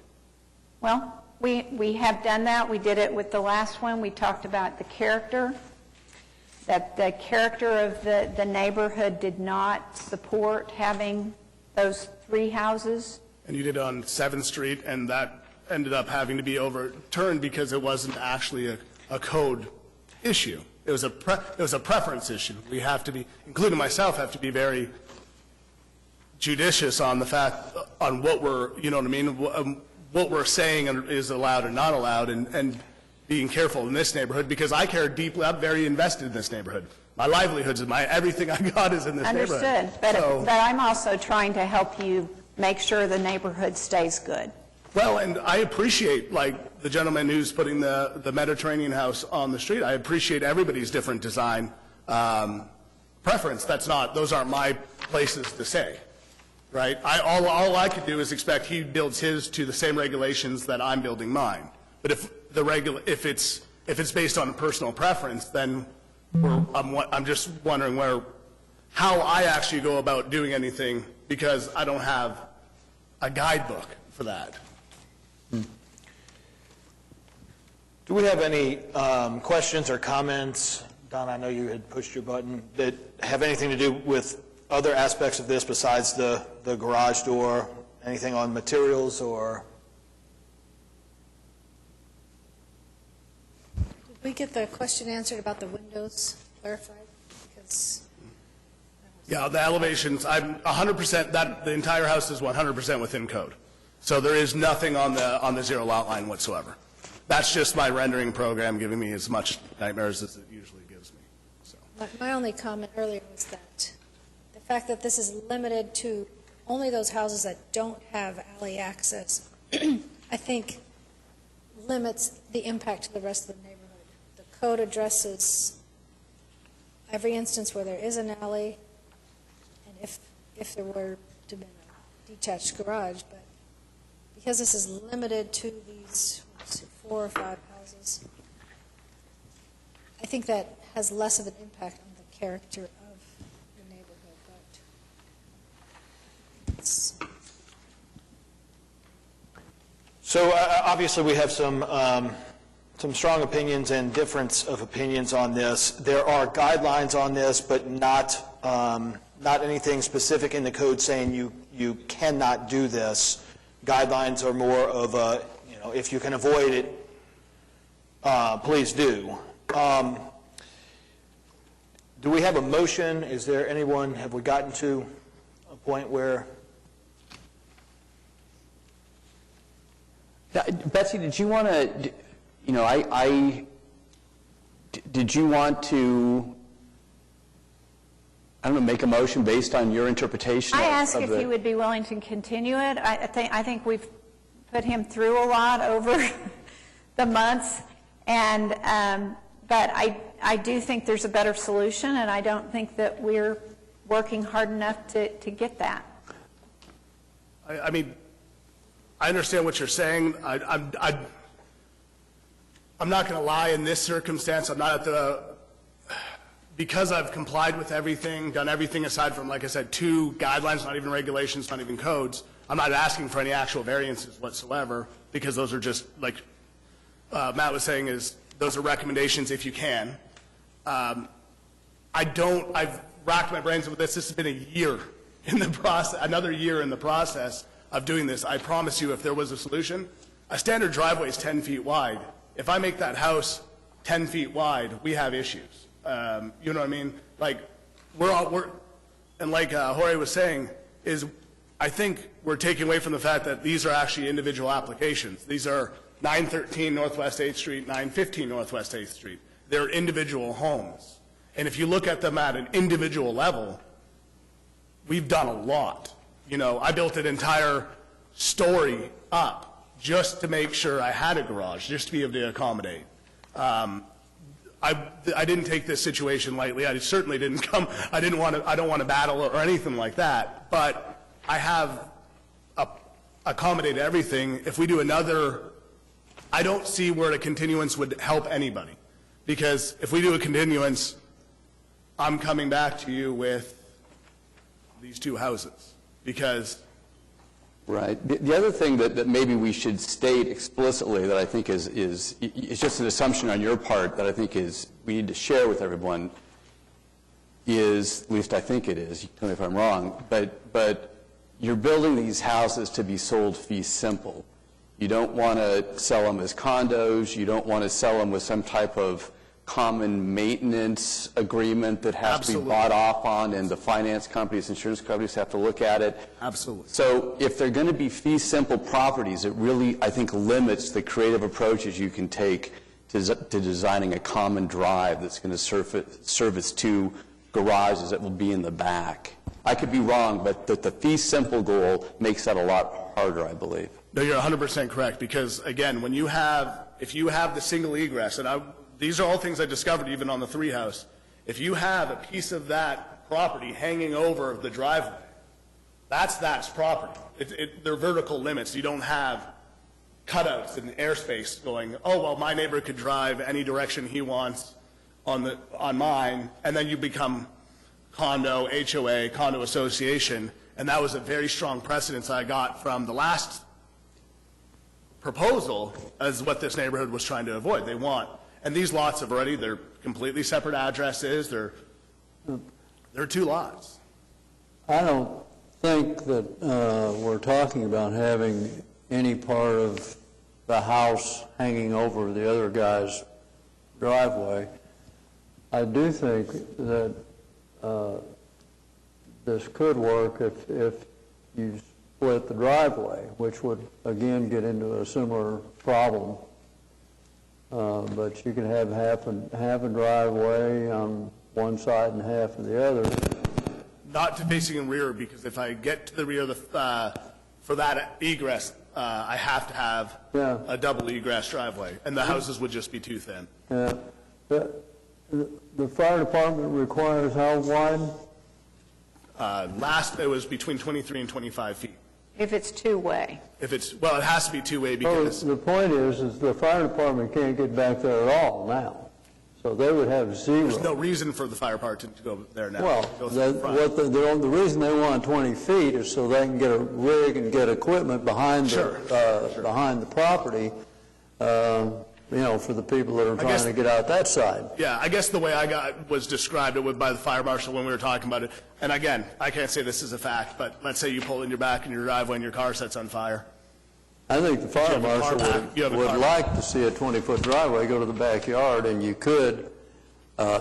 Well, we have done that. We did it with the last one. We talked about the character, that the character of the neighborhood did not support having those 3 houses. And you did it on 7th Street, and that ended up having to be overturned because it wasn't actually a code issue. It was a preference issue. We have to be, including myself, have to be very judicious on the fact, on what we're, you know what I mean, what we're saying is allowed or not allowed, and being careful in this neighborhood, because I care deeply. I'm very invested in this neighborhood. My livelihoods and everything I got is in this neighborhood. Understood. But I'm also trying to help you make sure the neighborhood stays good. Well, and I appreciate, like, the gentleman who's putting the Mediterranean house on the street. I appreciate everybody's different design preference. Those aren't my places to say, right? All I could do is expect he builds his to the same regulations that I'm building mine. But if it's based on personal preference, then I'm just wondering how I actually go about doing anything, because I don't have a guidebook for that. Do we have any questions or comments? Don, I know you had pushed your button, that have anything to do with other aspects of this besides the garage door? Anything on materials or? Did we get the question answered about the windows clarified? Because Yeah, the elevations, I'm 100%, the entire house is 100% within code. So there is nothing on the zero lot line whatsoever. That's just my rendering program giving me as much nightmares as it usually gives me. So. my only comment earlier was that the fact that this is limited to only those houses that don't have alley access, I think limits the impact to the rest of the neighborhood. The code addresses every instance where there is an alley, and if there were to be a detached garage, but because this is limited to these 4 or 5 houses, I think that has less of an impact on the character of the neighborhood, but it's... So obviously, we have some strong opinions and difference of opinions on this. There are guidelines on this, but not anything specific in the code saying you cannot do this. Guidelines are more of a, if you can avoid it, please do. Do we have a motion? Is there anyone, have we gotten to a point where? Betsy, did you want to, did you want to, I don't know, make a motion based on your interpretation I of asked if he would be willing to continue it. I think we've put him through a lot over the months, and but I do think there's a better solution, and I don't think that we're working hard enough to get that. I mean, I understand what you're saying. I'm not going to lie, in this circumstance, I'm not because I've complied with everything, done everything aside from, like I said, 2 guidelines, not even regulations, not even codes. I'm not asking for any actual variances whatsoever, because those are just, like Matt was saying, those are recommendations if you can. I've racked my brains with this. This has been a year in the process, another year in the process of doing this. I promise you, if there was a solution, a standard driveway is 10 feet wide. If I make that house 10 feet wide, we have issues. You know what I mean? Like, and like Jorge was saying, I think we're taking away from the fact that these are actually individual applications. These are 913 Northwest 8th Street, 915 Northwest 8th Street. They're individual homes. And if you look at them at an individual level, we've done a lot. I built an entire story up just to make sure I had a garage, just to be able to accommodate. I didn't take this situation lightly. I certainly didn't come. I don't want to battle or anything like that. But I have accommodated everything. If we do another, I don't see where a continuance would help anybody, because if we do a continuance, I'm coming back to you with these 2 houses. Because Right. The other thing that maybe we should state explicitly that I think is just an assumption on your part that I think we need to share with everyone is, at least I think it is, you tell me if I'm wrong, but you're building these houses to be sold fee simple. You don't want to sell them as condos. You don't want to sell them with some type of common maintenance agreement that has to be bought off on, and the finance companies, insurance companies have to look at it. Absolutely. So if they're going to be fee simple properties, it really, I think, limits the creative approaches you can take to designing a common drive that's going to service 2 garages that will be in the back. I could be wrong, but the fee simple goal makes that a lot harder, I believe. No, you're 100% correct, because again, if you have the single egress, and these are all things I discovered even on the 3 house. If you have a piece of that property hanging over the driveway, that's property. They're vertical limits. You don't have cutouts in the airspace going, oh, well, my neighbor could drive any direction he wants on mine, and then you become condo, HOA, condo association, and that was a very strong precedence I got from the last proposal as what this neighborhood was trying to avoid. They want, and these lots have already, they're completely separate addresses, they're 2 lots. I don't think that we're talking about having any part of the house hanging over the other guy's driveway. I do think that this could work if you split the driveway, which would, again, get into a similar problem. But you can have half a driveway on one side and half of the other. Not to facing in rear, because if I get to the rear of the, for that egress, I have to have a double egress driveway, and the houses would just be too thin. Yeah. The fire department requires how wide? Last, it was between 23 and 25 feet. If it's two-way. If it's, well, it has to be two-way because, The point is the fire department can't get back there at all now. So they would have zero. there's no reason for the fire department to go there now. Well, Go through the front. the reason they want 20 feet is so they can get a rig and get equipment behind behind the property, for the people that are trying guess- to get out that side. Yeah, I guess the way was described it by the fire marshal when we were talking about it, and again, I can't say this is a fact, but let's say you pull in your back in your driveway and your car sets on fire. I think the fire You have a car marshal back. You have a would car like to see a 20-foot driveway go to the backyard, and you could,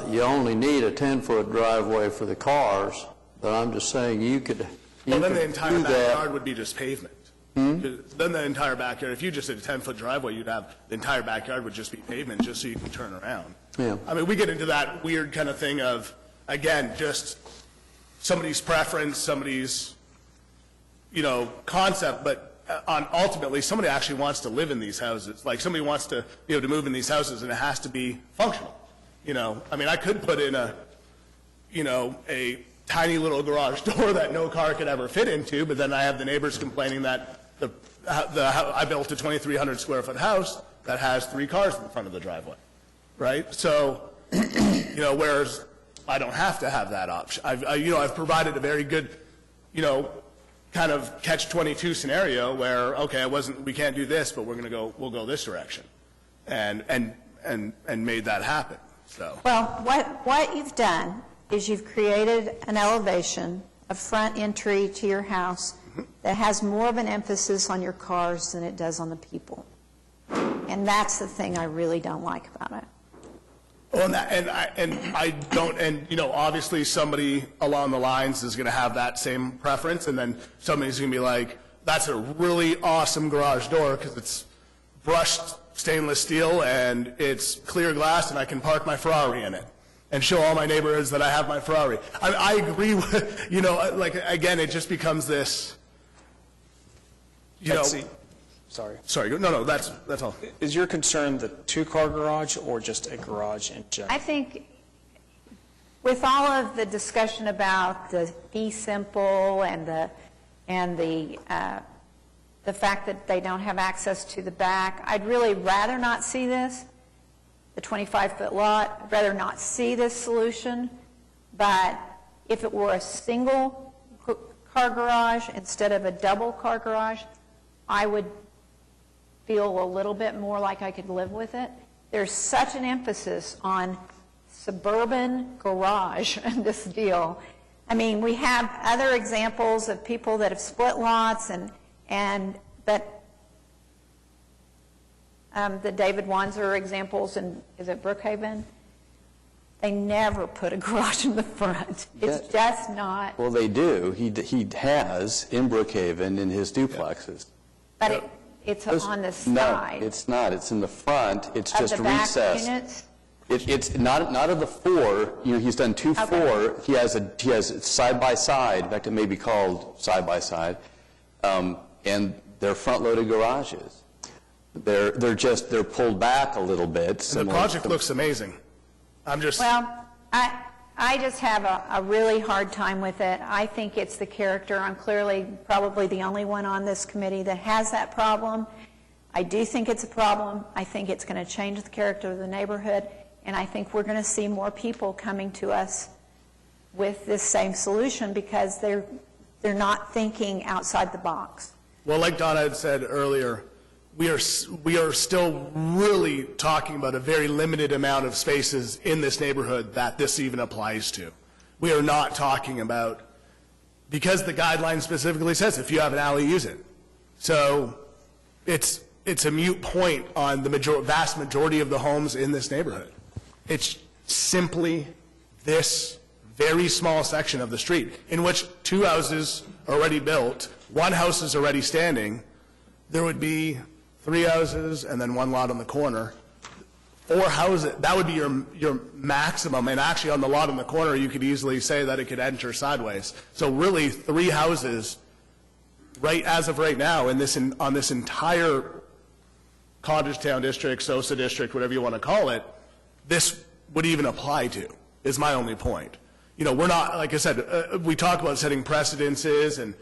you only need a 10-foot driveway for the cars, but I'm just saying you could Well, then the do entire that. backyard would be just pavement. Then the entire backyard, if you just did a 10-foot driveway, you'd have, the entire backyard would just be pavement, just so you can turn around. Yeah. I mean, we get into that weird kind of thing of, again, just somebody's preference, somebody's, concept, but ultimately, somebody actually wants to live in these houses. Like, somebody wants to be able to move in these houses, and it has to be functional. I mean, I could put in a tiny little garage door that no car could ever fit into, but then I have the neighbors complaining that I built a 2,300 square foot house that has 3 cars in front of the driveway, right? So, whereas I don't have to have that option. I've provided a very good, kind of catch-22 scenario where, okay, we can't do this, but we'll go this direction, and made that happen. So. Well, what you've done is you've created an elevation, a front entry to your house that has more of an emphasis on your cars than it does on the people. And that's the thing I really don't like about it. Well, obviously somebody along the lines is going to have that same preference, and then somebody's going to be like, that's a really awesome garage door because it's brushed stainless steel and it's clear glass and I can park my Ferrari in it and show all my neighbors that I have my Ferrari. I agree with, again, it just becomes this, Betsy, sorry. Sorry, no, that's all. Is your concern the 2-car garage or just a garage in general? I think with all of the discussion about the fee simple and the fact that they don't have access to the back, I'd really rather not see this, the 25-foot lot. I'd rather not see this solution. But if it were a single car garage instead of a double car garage, I would feel a little bit more like I could live with it. There's such an emphasis on suburban garage in this deal. I mean, we have other examples of people that have split lots the David Wanzer examples, and is it Brookhaven? They never put a garage in the front. It's just not. Well, they do. He has in Brookhaven in his duplexes. But it's on the side. No, it's not. It's in the front. It's Of just the back recessed. units? It's not of the 4. He's done 2 4. He has side by side. In fact, it may be called side by side, and they're front-loaded garages. They're pulled back a little bit. And the project looks amazing. I'm just. Well, I I just have a really hard time with it. I think it's the character. I'm clearly probably the only one on this committee that has that problem. I do think it's a problem. I think it's going to change the character of the neighborhood, and I think we're going to see more people coming to us with this same solution because they're not thinking outside the box. Well, like Donna had said earlier, we are still really talking about a very limited amount of spaces in this neighborhood that this even applies to. We are not talking about, because the guideline specifically says if you have an alley, use it. So it's a moot point on the vast majority of the homes in this neighborhood. It's simply this very small section of the street in which 2 houses are already built, 1 house is already standing. There would be 3 houses and then 1 lot on the corner. 4 houses, that would be your maximum. And actually on the lot on the corner, you could easily say that it could enter sideways. So really 3 houses right as of right now on this entire Cottage Town district, Sosa district, whatever you want to call it, this would even apply to, is my only point. You know, we're not, like I said, we talk about setting precedences and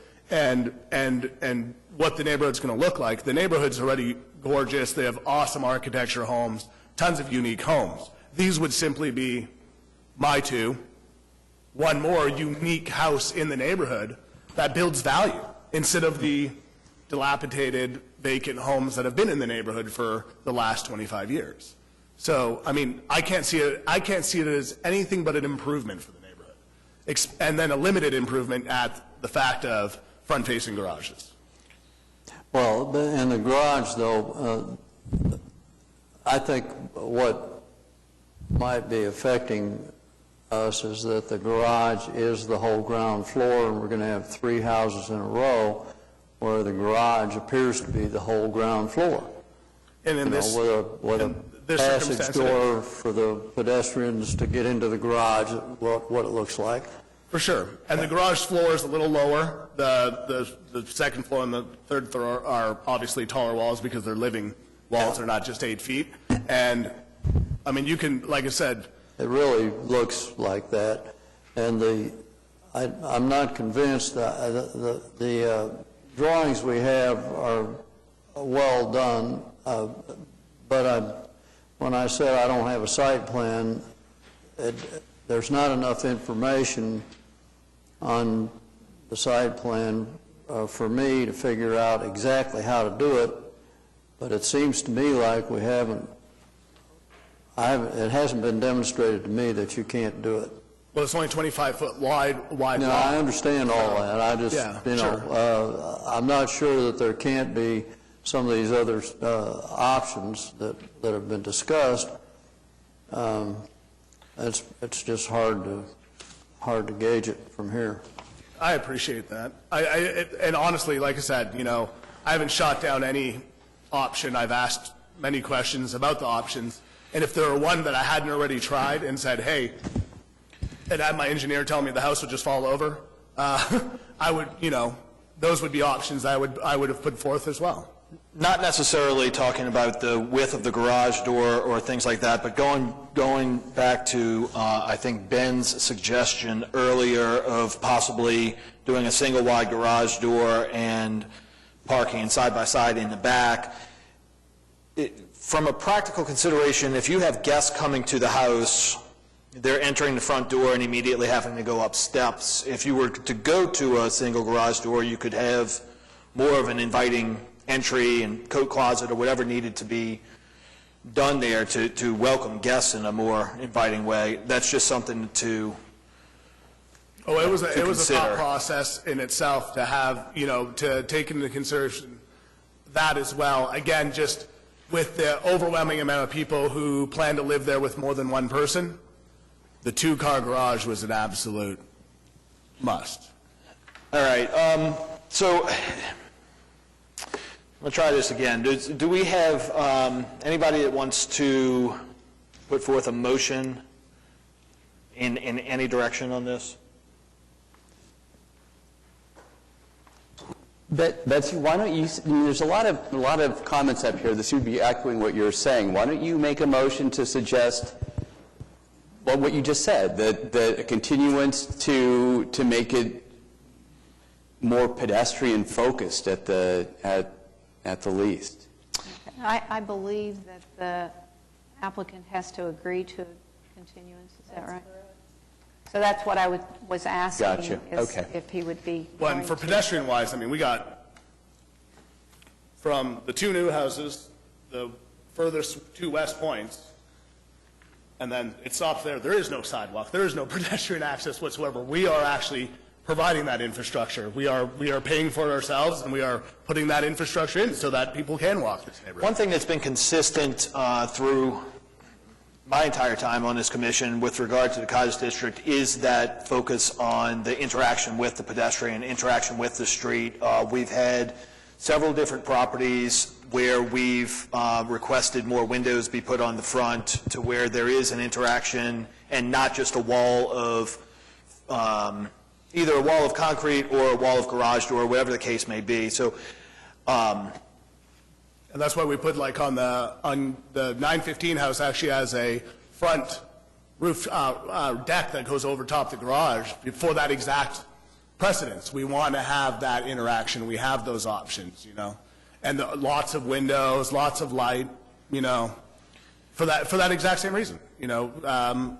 what the neighborhood's going to look like. The neighborhood's already gorgeous. They have awesome architecture homes, tons of unique homes. These would simply be my 2, 1 more unique house in the neighborhood that builds value instead of the dilapidated, vacant homes that have been in the neighborhood for the last 25 years. So, I mean, I can't see it as anything but an improvement for the neighborhood. And then a limited improvement at the fact of front-facing garages. Well, in the garage, though, I think what might be affecting us is that the garage is the whole ground floor, and we're going to have 3 houses in a row where the garage appears to be the whole ground floor. And in this, with a passage door for the pedestrians to get into the garage, what it looks like. For sure. And the garage floor is a little lower. The second floor and the third floor are obviously taller walls because they're living walls. They're not just 8 feet. And, I mean, you can, like I said. It really looks like that. And I'm not convinced that the drawings we have are well done. But when I said I don't have a site plan, there's not enough information on the site plan for me to figure out exactly how to do it. But it seems to me like it hasn't been demonstrated to me that you can't do it. Well, it's only 25-foot wide. No, I understand all that. I just, sure. I'm not sure that there can't be some of these other options that have been discussed. It's just hard to gauge it from here. I appreciate that. And honestly, like I said, you know, I haven't shot down any option. I've asked many questions about the options. And if there were one that I hadn't already tried and said, hey, and had my engineer tell me the house would just fall over, I would, you know, those would be options I would have put forth as well. Not necessarily talking about the width of the garage door or things like that, but going back to, I think, Ben's suggestion earlier of possibly doing a single wide garage door and parking side by side in the back. From a practical consideration, if you have guests coming to the house, they're entering the front door and immediately having to go up steps. If you were to go to a single garage door, you could have more of an inviting entry and coat closet or whatever needed to be done there to welcome guests in a more inviting way. That's just something to it was a consider. thought process in itself to have, you know, to take into consideration that as well. Again, just with the overwhelming amount of people who plan to live there with more than one person, the 2-car garage was an absolute must. All right. So I'll try this again. Do we have anybody that wants to put forth a motion in any direction on this? Betsy, why don't you, there's a lot of comments up here that seem to be echoing what you're saying. Why don't you make a motion to suggest Well, what you just said, that a continuance to make it more pedestrian focused at the least. I believe that the applicant has to agree to continuance, is that right? So that's what I was asking. Gotcha. Is Okay. if he would be. Well, and going for to- pedestrian-wise, I mean, we got from the 2 new houses, the furthest 2 west points, and then it stops there. There is no sidewalk. There is no pedestrian access whatsoever. We are actually providing that infrastructure. We are paying for it ourselves, and we are putting that infrastructure in so that people can walk this neighborhood. One thing that's been consistent through my entire time on this commission with regard to the Cottage District is that focus on the interaction with the pedestrian, interaction with the street. We've had several different properties where we've requested more windows be put on the front to where there is an interaction and not just a wall of, either a wall of concrete or a wall of garage door, whatever the case may be. So, And that's why we put like on the 915 house actually has a front roof deck that goes over top the garage for that exact precedence. We want to have that interaction. We have those options, you know, and lots of windows, lots of light, you know, for that exact same reason. You know,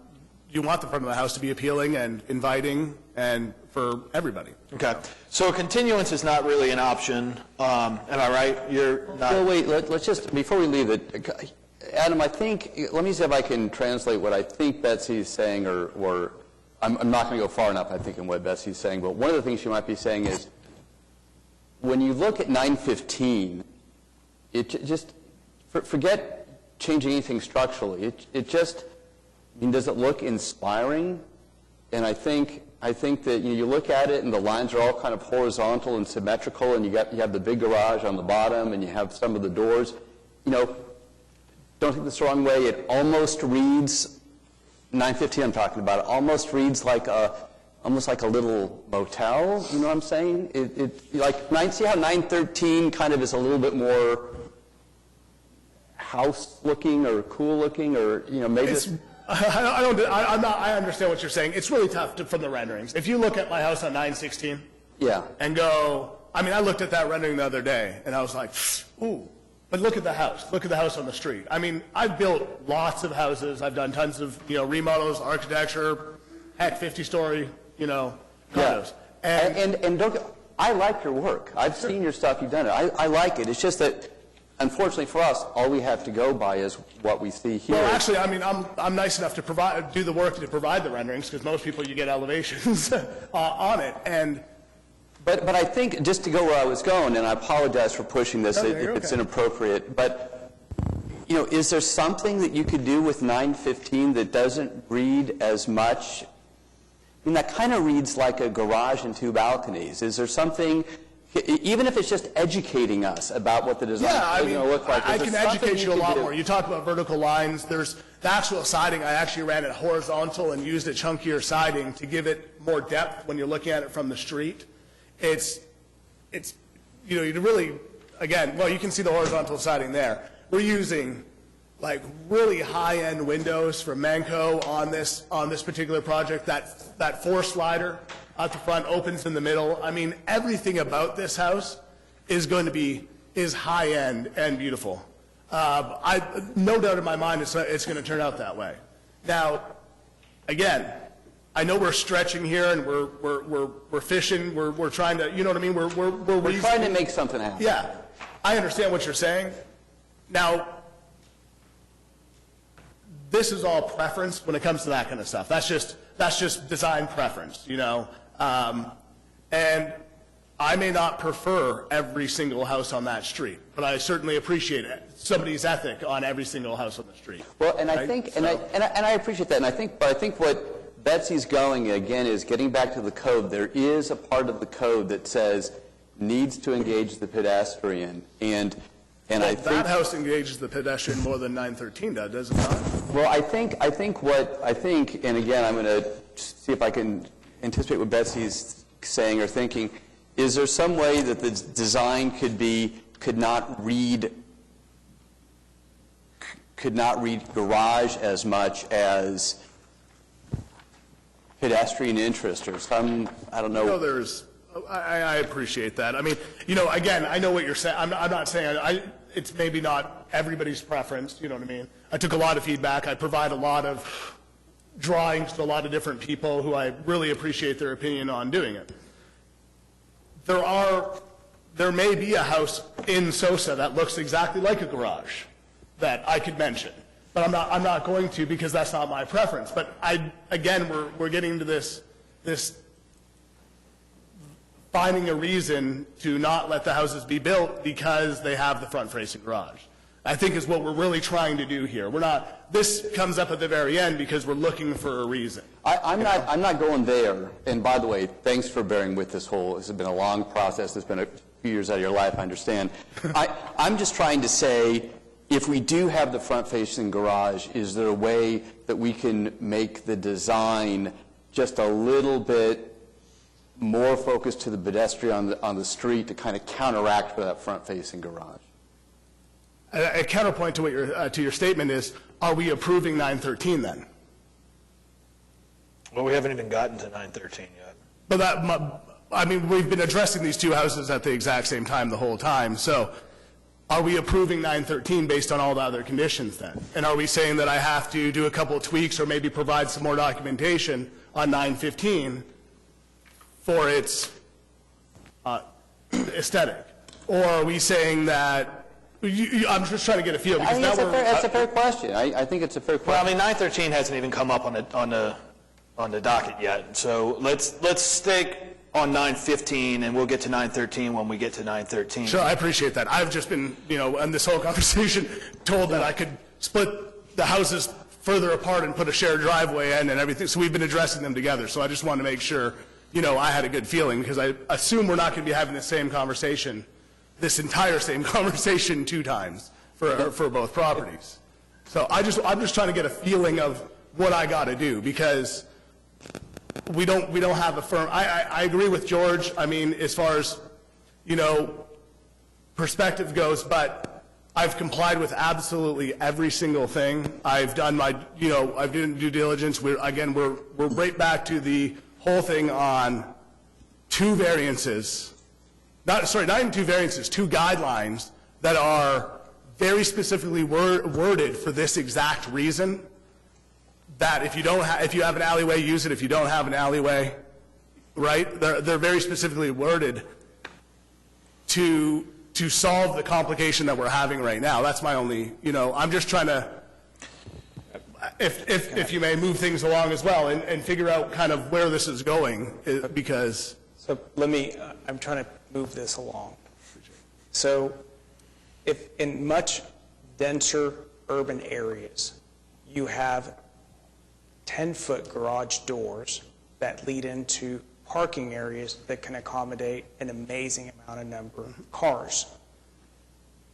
you want the front of the house to be appealing and inviting and for everybody. okay. So a continuance is not really an option. Am I right? You're not. Well, wait, let's just, before we leave it, Adam, I think, let me see if I can translate what I think Betsy's saying, or I'm not going to go far enough, I think, in what Betsy's saying, but one of the things she might be saying is, when you look at 915, it just, forget changing anything structurally, it just, I mean, does it look inspiring? And I think that you look at it and the lines are all kind of horizontal and symmetrical, and you have the big garage on the bottom, and you have some of the doors. You know, don't take this the wrong way. It almost reads 915. I'm talking about. It almost reads like almost like a little motel. You know what I'm saying? See how 913 kind of is a little bit more house looking or cool looking, or maybe. I understand what you're saying. It's really tough from the renderings. If you look at my house on 916 Yeah. and go, I mean, I looked at that rendering the other day and I was like, ooh, but look at the house. Look at the house on the street. I mean, I've built lots of houses. I've done tons of, remodels, architecture, heck, 50-story, condos. Yeah. And don't, I like your work. I've seen your stuff. You've done it. I like it. It's just that, unfortunately for us, all we have to go by is what we see here. Well, actually, I mean, I'm nice enough to do the work to provide the renderings, because most people, you get elevations on it. But I think, just to go where I was going, and I apologize for pushing this if it's inappropriate, but, is there something that you could do with 915 that doesn't read as much? I mean, that kind of reads like a garage and 2 balconies. Is there something, even if it's just educating us about what the design is going to look like? I can educate you a lot more. You talk about vertical lines. There's the actual siding. I actually ran it horizontal and used a chunkier siding to give it more depth when you're looking at it from the street. It's you really, again, well, you can see the horizontal siding there. We're using like really high-end windows from Manco on this particular project. That 4 slider at the front opens in the middle. I mean, everything about this house is high-end and beautiful. No doubt in my mind it's going to turn out that way. Now, again, I know we're stretching here and we're fishing. We're trying to, you know what I mean? We're trying to make something happen. Yeah, I understand what you're saying. Now, this is all preference when it comes to that kind of stuff. That's just design preference, and I may not prefer every single house on that street, but I certainly appreciate somebody's ethic on every single house on the street. Well, and I right? think, and I appreciate that, and I think what Betsy's going again is getting back to the code. There is a part of the code that says needs to engage the pedestrian, and I think that house engages the pedestrian more than 913 does it not? Well, I think, and again, I'm going to see if I can anticipate what Betsy's saying or thinking. Is there some way that the design could not read garage as much as pedestrian interest or some, I don't know. No, I appreciate that. I mean, again, I know what you're saying. I'm not saying, it's maybe not everybody's preference, you know what I mean? I took a lot of feedback. I provide a lot of drawings to a lot of different people who I really appreciate their opinion on doing it. There may be a house in Sosa that looks exactly like a garage that I could mention, but I'm not going to because that's not my preference. But again, we're getting to this finding a reason to not let the houses be built because they have the front-facing garage. I think is what we're really trying to do here. This comes up at the very end because we're looking for a reason. I'm not going there. And by the way, thanks for bearing with this has been a long process. It's been a few years out of your life, I understand. I'm just trying to say, if we do have the front-facing garage, is there a way that we can make the design just a little bit more focused to the pedestrian on the street to kind of counteract for that front-facing garage? A counterpoint to your statement is, are we approving 913 then? Well, we haven't even gotten to 913 yet. But we've been addressing these two houses at the exact same time the whole time. So are we approving 913 based on all the other conditions then? And are we saying that I have to do a couple of tweaks or maybe provide some more documentation on 915 for its aesthetic? Or are we saying that, I'm just trying to get a feel. Because That's a fair question. I think it's a fair question. Well, 913 hasn't even come up on the docket yet. So let's stick on 915, and we'll get to 913 when we get to 913. Sure, I appreciate that. I've just been, in this whole conversation, told that I could split the houses further apart and put a shared driveway in and everything. So we've been addressing them together. So I just wanted to make sure, I had a good feeling, because I assume we're not going to be having the same conversation, this entire same conversation 2 times for both properties. So I'm just trying to get a feeling of what I got to do, because we don't have a firm. I agree with George. As far as perspective goes, but I've complied with absolutely every single thing. I've done my I've done due diligence. We're right back to the whole thing on 2 variances. Not even 2 variances, 2 guidelines that are very specifically worded for this exact reason. That if you have an alleyway, use it. If you don't have an alleyway, right? They're very specifically worded to solve the complication that we're having right now. That's my only, I'm just trying to, if you may, move things along as well and figure out kind of where this is going, because. So I'm trying to move this along. So if in much denser urban areas, you have 10-foot garage doors that lead into parking areas that can accommodate an amazing number of cars.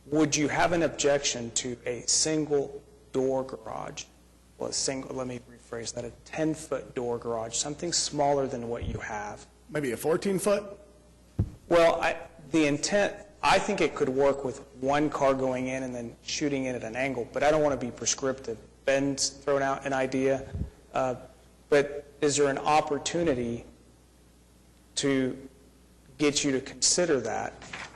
Would you have an objection to a single door garage? Well, let me rephrase that, a 10-foot door garage, something smaller than what you have. Maybe a 14-foot? Well, the intent, I think it could work with one car going in and then shooting in at an angle, but I don't want to be prescriptive. Ben's thrown out an idea, but is there an opportunity to get you to consider that?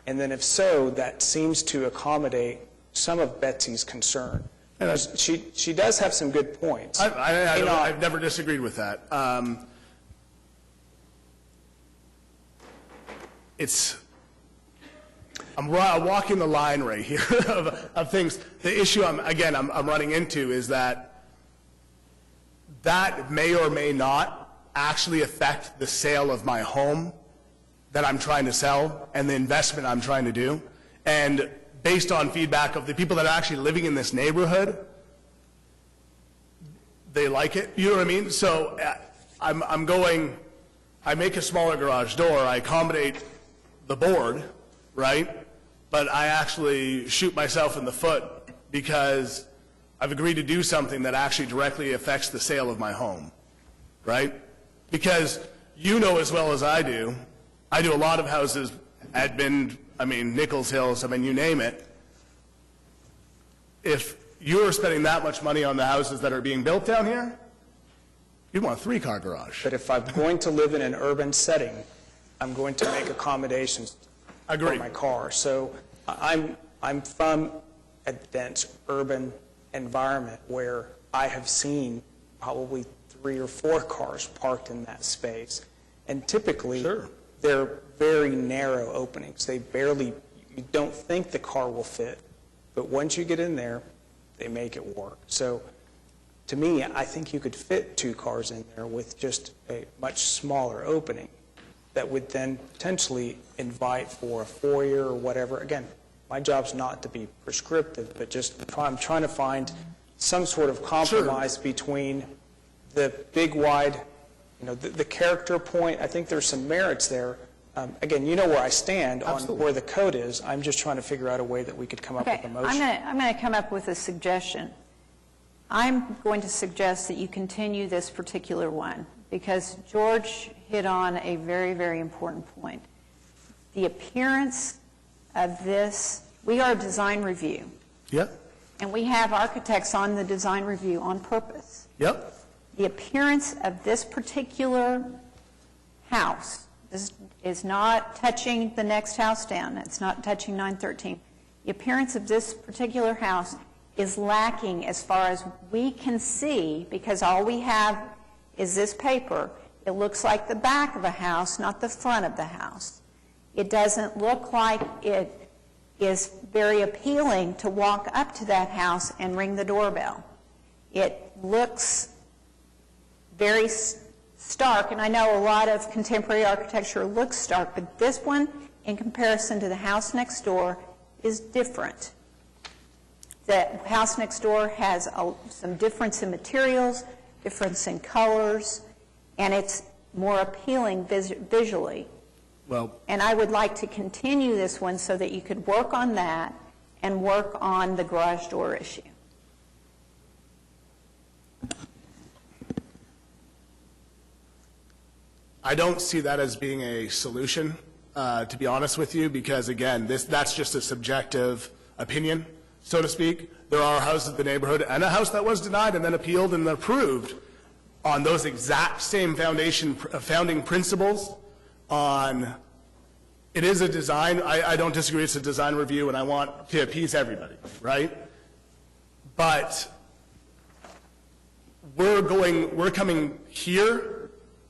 And then if so, that seems to accommodate some of Betsy's concern. She does have some good points. I've never disagreed with that. I'm walking the line right here of things. The issue I'm running into is that may or may not actually affect the sale of my home that I'm trying to sell and the investment I'm trying to do. And based on feedback of the people that are actually living in this neighborhood, they like it. You know what I mean? So I make a smaller garage door, I accommodate the board, right? But I actually shoot myself in the foot because I've agreed to do something that actually directly affects the sale of my home, right? Because as well as I do a lot of houses at Bend, Nichols Hills, you name it. If you're spending that much money on the houses that are being built down here, You'd want a 3-car garage. But if I'm going to live in an urban setting, I'm going to make accommodations for Agreed. my car. So I'm from a dense urban environment where I have seen probably 3 or 4 cars parked in that space. And typically, Sure. they're very narrow openings. They barely, you don't think the car will fit. But once you get in there, they make it work. So to me, I think you could fit 2 cars in there with just a much smaller opening that would then potentially invite for a foyer or whatever. Again, my job's not to be prescriptive, but just I'm trying to find some sort of compromise between the big, wide, the character point. I think there's some merits there. Again, you know where I stand on where the code is. I'm just trying to figure out a way that we could come up with Okay, a motion. I'm going to come up with a suggestion. I'm going to suggest that you continue this particular one, because George hit on a very, very important point. The appearance of this, we are a design review, Yep, and we have architects on the design review on purpose. yep. The appearance of this particular house is not touching the next house down. It's not touching 913. The appearance of this particular house is lacking as far as we can see, because all we have is this paper. It looks like the back of a house, not the front of the house. It doesn't look like it is very appealing to walk up to that house and ring the doorbell. It looks very stark, and I know a lot of contemporary architecture looks stark, but this one, in comparison to the house next door, is different. The house next door has some difference in materials, difference in colors, and it's more appealing visually. Well, And I would like to continue this one so that you could work on that and work on the garage door issue. I don't see that as being a solution, to be honest with you, because again, that's just a subjective opinion, so to speak. There are houses in the neighborhood, and a house that was denied and then appealed and approved on those exact same founding principles on, it is a design, I don't disagree, it's a design review, and I want to appease everybody, right? But we're coming here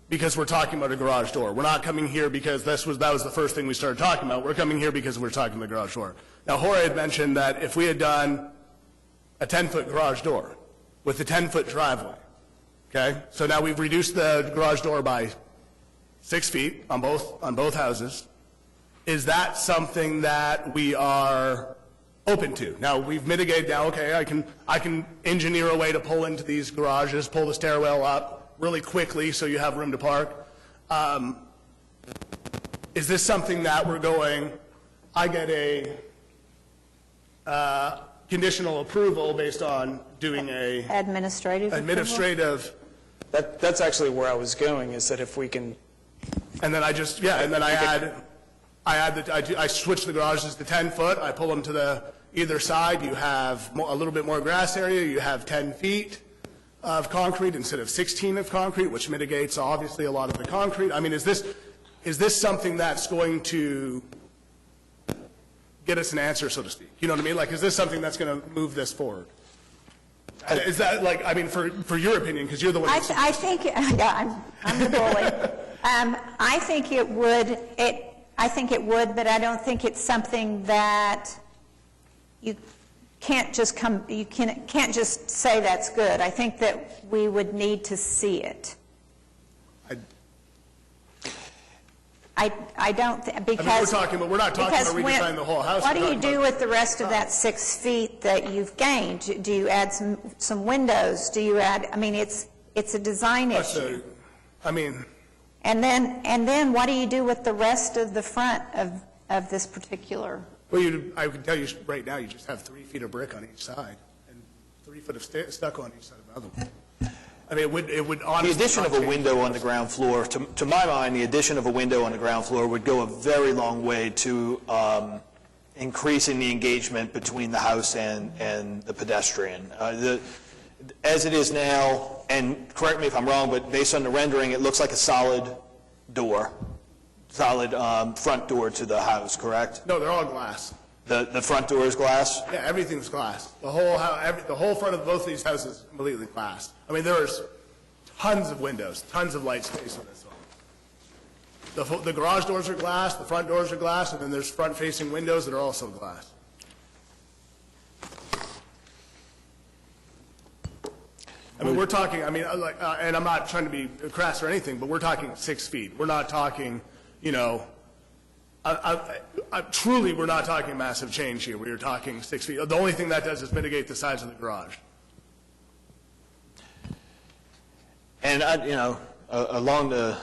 because we're talking about a garage door. We're not coming here because that was the first thing we started talking about. We're coming here because we're talking about the garage door. Now, Jorge had mentioned that if we had done a 10-foot garage door with a 10-foot driveway, okay? So now we've reduced the garage door by 6 feet on both houses. Is that something that we are open to? Now, we've mitigated now, okay, I can engineer a way to pull into these garages, pull the stairwell up really quickly so you have room to park. Is this something that we're going, I get a conditional approval based on doing a Administrative approval? administrative, That's actually where I was going, is that if we can, and then I switch the garages to 10 foot, I pull them to either side, you have a little bit more grass area, you have 10 feet of concrete instead of 16 of concrete, which mitigates obviously a lot of the concrete. I mean, is this something that's going to get us an answer, so to speak? You know what I mean? Like, is this something that's going to move this forward? Is that like, I mean, for your opinion, because you're the one that's... I think, yeah, I'm the bully. I think it would, but I don't think it's something that you can't just can't just say that's good. I think that we would need to see it. I don't, because... we're not talking about redesigning the whole house. What do you do with the rest of that 6 feet that you've gained? Do you add some windows? Do you add, I mean, it's a design issue. I mean... And then what do you do with the rest of the front of this particular? Well, I can tell you right now, you just have 3 feet of brick on each side and 3 foot of stucco on each side of the other one. I mean, it would honestly... The addition of a window on the ground floor, to my mind, the addition of a window on the ground floor would go a very long way to increasing the engagement between the house and the pedestrian. as it is now, and correct me if I'm wrong, but based on the rendering, it looks like a solid door, solid front door to the house, correct? No, they're all glass. The front door is glass? Yeah, everything's glass. The whole front of both of these houses is completely glass. I mean, there's tons of windows, tons of light space on this one. The garage doors are glass, the front doors are glass, and then there's front-facing windows that are also glass. I mean, we're talking, I mean, and I'm not trying to be crass or anything, but we're talking 6 feet. We're not talking, you know, truly, we're not talking massive change here. We're talking 6 feet. The only thing that does is mitigate the size of the garage. And, you know, along the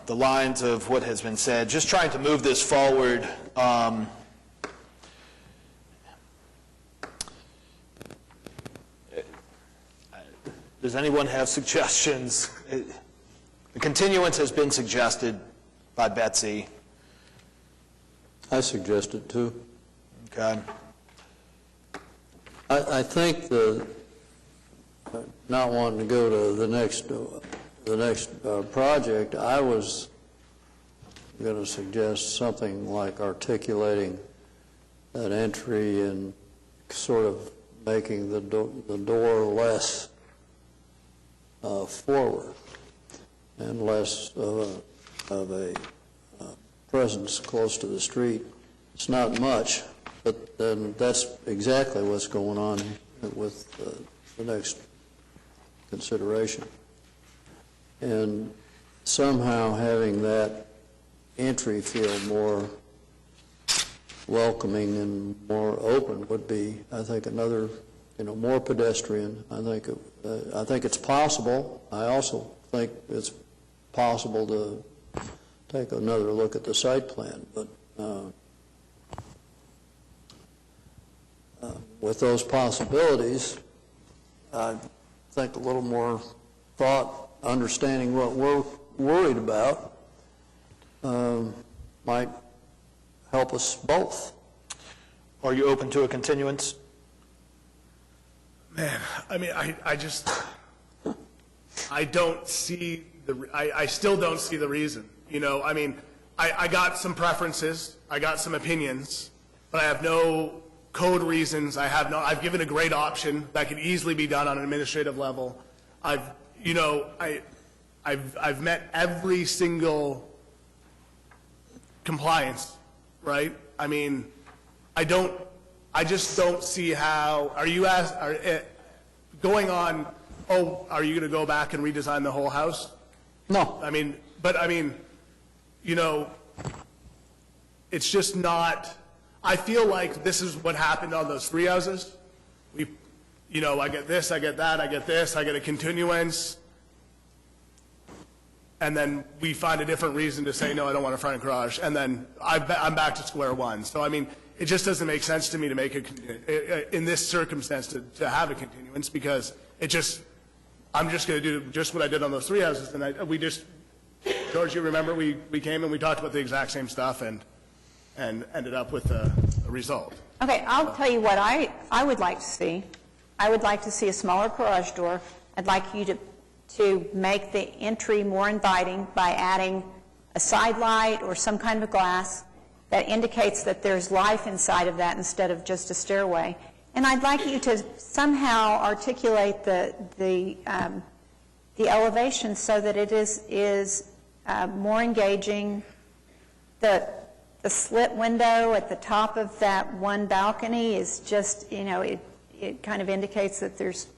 lines of what has been said, just trying to move this forward, does anyone have suggestions? The continuance has been suggested by Betsy. I suggest it too. Okay. I think not wanting to go to the next project, I was going to suggest something like articulating an entry and sort of making the door less forward and less of a presence close to the street. It's not much, but then that's exactly what's going on with the next consideration. And somehow having that entry feel more welcoming and more open would be, I think, another, you know, more pedestrian. I think it's possible. I also think it's possible to take another look at the site plan, but with those possibilities, I think a little more thought, understanding what we're worried about, might help us both. Are you open to a continuance? Man, I mean, I don't see I still don't see the reason. You know, I mean, I got some preferences, I got some opinions, but I have no code reasons. I've given a great option that could easily be done on an administrative level. I've met every single compliance, right? I mean, I just don't see how, are you going on, oh, are you going to go back and redesign the whole house? No. I mean, you know, it's just not, I feel like this is what happened on those 3 houses. You know, I get this, I get that, I get this, I get a continuance, and then we find a different reason to say, no, I don't want a front garage, and then I'm back to square one. So, I mean, it just doesn't make sense to me to make in this circumstance to have a continuance, because I'm just going to do just what I did on those 3 houses, and George, you remember, we came and we talked about the exact same stuff and ended up with a result. Okay, I'll tell you what I would like to see. I would like to see a smaller garage door. I'd like you to make the entry more inviting by adding a side light or some kind of glass that indicates that there's life inside of that instead of just a stairway. And I'd like you to somehow articulate the elevation so that it is more engaging. The slit window at the top of that one balcony is just, you know, it kind of indicates that there's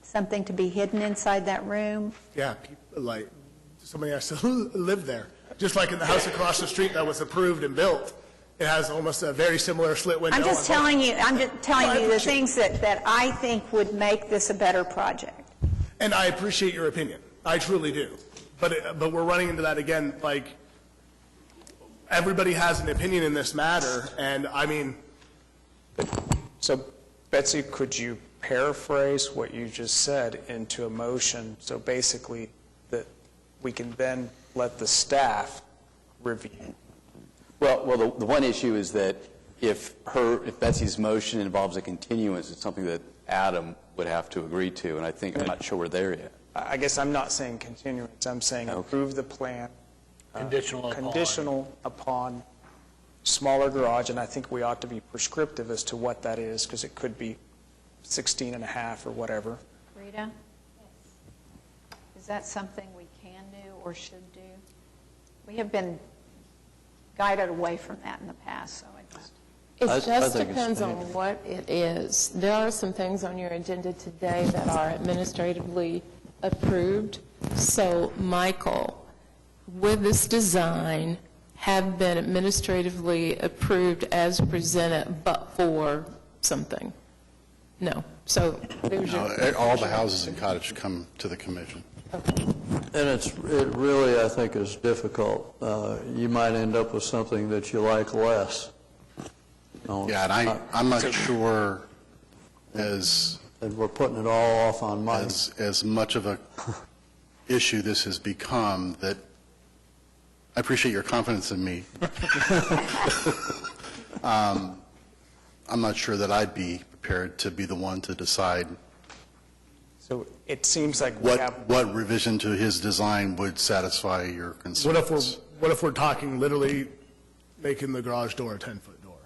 something to be hidden inside that room. Yeah, people, like, somebody has to live there. Just like in the house across the street that was approved and built, it has almost a very similar slit window. I'm just telling you the things that I think would make this a better project. And I appreciate your opinion. I truly do. But we're running into that again, like, everybody has an opinion in this matter, and I mean... So, Betsy, could you paraphrase what you just said into a motion, so basically that we can then let the staff review? Well, the one issue is that if Betsy's motion involves a continuance, it's something that Adam would have to agree to, and I'm not sure we're there yet. I guess I'm not saying continuance, I'm saying approve the plan. Conditional upon smaller garage, and I think we ought to be prescriptive as to what that is, because it could be 16 and a half or whatever. Rita? Is that something we can do or should do? We have been guided away from that in the past, so I just... I It just think it's depends on what it is. There are some things on your agenda today that are administratively approved. So, Michael, would this design have been administratively approved as presented but for something? No. So there's your... All the houses in Cottage come to the commission. And it really, I think, is difficult. You might end up with something that you like less. Yeah, and I'm not sure as And we're putting it all off on Mike. as much of a issue this has become that I appreciate your confidence in me. I'm not sure that I'd be prepared to be the one to decide So it seems like we have... what revision to his design would satisfy your concerns. What if we're talking literally making the garage door a 10-foot door?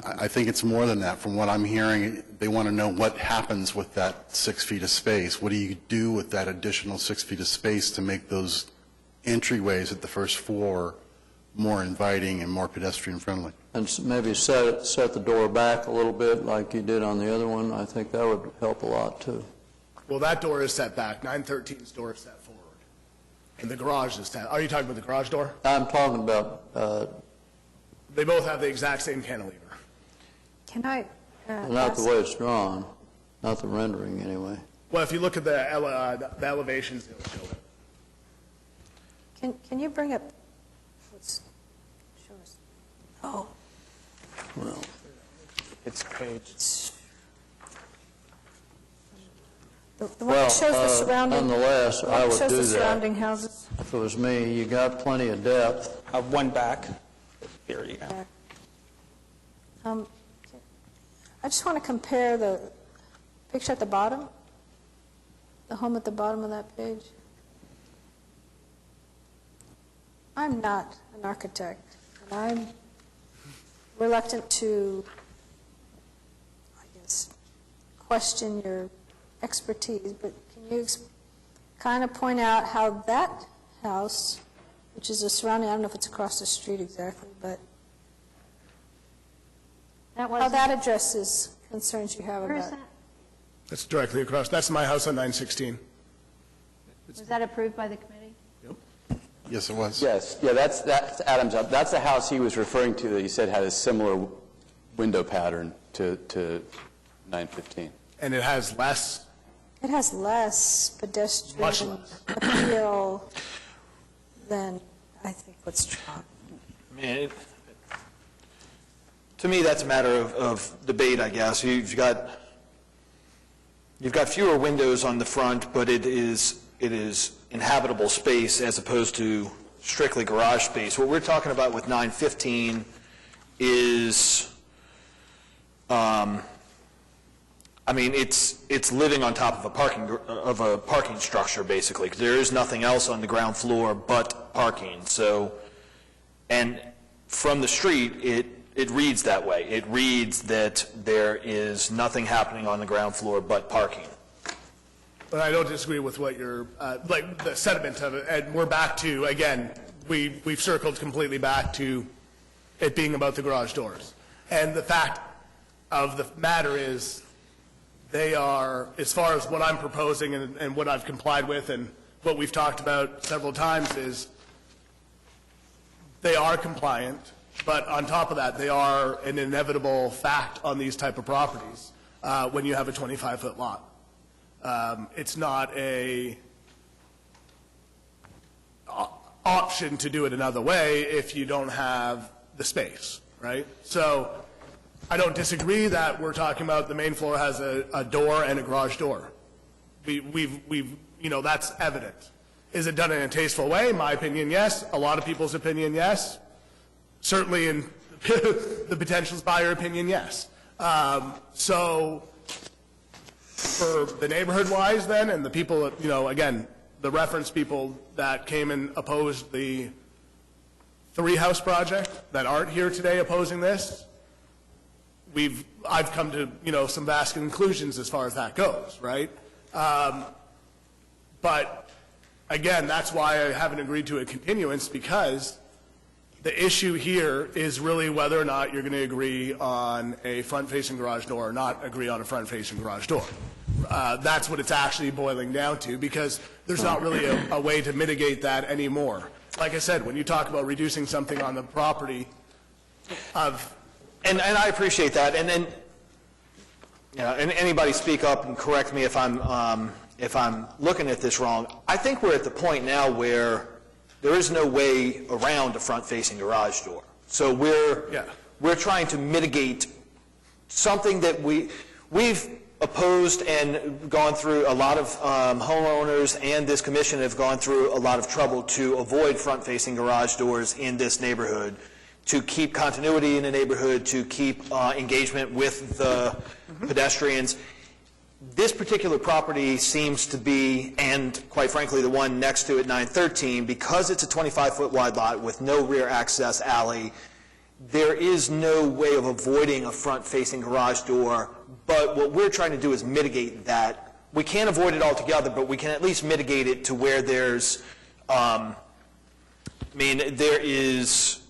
I think it's more than that. From what I'm hearing, they want to know what happens with that 6 feet of space. What do you do with that additional 6 feet of space to make those entryways at the first floor more inviting and more pedestrian friendly? And maybe set the door back a little bit like you did on the other one. I think that would help a lot, too. Well, that door is set back. 913's door is set forward. And the garage is set. Are you talking about the garage door? I'm talking about They both have the exact same cantilever. Can I not the way it's drawn, not the rendering, anyway. Well, if you look at the elevations, it'll show it. Can you bring up, let's show us, oh, Well, It's page... the one that shows the surrounding... nonetheless, the one I that would shows do the that. surrounding houses. If it was me, you got plenty of depth. One back. Here you go. I just want to compare the picture at the bottom, the home at the bottom of that page. I'm not an architect, and I'm reluctant to, I guess, question your expertise, but can you kind of point out how that house, which is a surrounding, I don't know if it's across the street exactly, but how that addresses concerns you have Where is about... that? That's directly across. That's my house on 916. Was that approved by the committee? Yes, it was. Yes, yeah, that's Adam's, that's the house he was referring to that he said had a similar window pattern to 915. And it has less... It has less pedestrian Much less. appeal than, I think, what's drawn. I mean, to me, that's a matter of debate, I guess. You've got fewer windows on the front, but it is inhabitable space as opposed to strictly garage space. What we're talking about with 915 is, it's living on top of a parking structure, basically. There is nothing else on the ground floor but parking. So, and from the street, it reads that way. It reads that there is nothing happening on the ground floor but parking. But I don't disagree with what you're, like, the sentiment of it. And we're back to, again, we've circled completely back to it being about the garage doors. And the fact of the matter is, they are, as far as what I'm proposing and what I've complied with and what we've talked about several times is, they are compliant, but on top of that, they are an inevitable fact on these type of properties when you have a 25-foot lot. It's not a option to do it another way if you don't have the space, right? So I don't disagree that we're talking about the main floor has a door and a garage door. We've that's evident. Is it done in a tasteful way? My opinion, yes. A lot of people's opinion, yes. Certainly in the potential buyer opinion, yes. So for the neighborhood-wise then, and the people, you know, again, the reference people that came and opposed the 3-house project that aren't here today opposing this, I've come to, you know, some vast conclusions as far as that goes, right? But again, that's why I haven't agreed to a continuance, because the issue here is really whether or not you're going to agree on a front-facing garage door or not agree on a front-facing garage door. That's what it's actually boiling down to, because there's not really a way to mitigate that anymore. Like I said, when you talk about reducing something on the property of... And I appreciate that, and then, you know, and anybody speak up and correct me if I'm looking at this wrong. I think we're at the point now where there is no way around a front-facing garage door. So we're trying to mitigate something that we've opposed and gone through. A lot of homeowners and this commission have gone through a lot of trouble to avoid front-facing garage doors in this neighborhood, to keep continuity in the neighborhood, to keep engagement with the pedestrians. This particular property seems to be, and quite frankly, the one next to it, 913, because it's a 25-foot wide lot with no rear access alley, there is no way of avoiding a front-facing garage door, but what we're trying to do is mitigate that. We can't avoid it altogether, but we can at least mitigate it to where there's, there is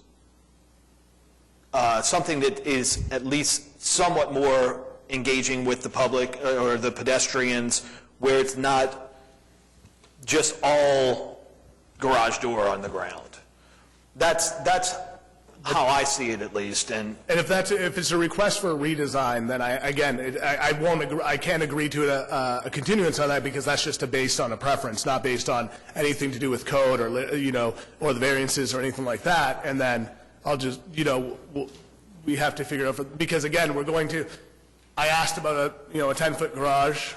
something that is at least somewhat more engaging with the public or the pedestrians, where it's not just all garage door on the ground. That's how I see it, at least. And if it's a request for a redesign, then I can't agree to a continuance on that, because that's just based on a preference, not based on anything to do with code or, you know, or the variances or anything like that. And then I'll just, you know, we have to figure out, because again, I asked about a 10-foot garage,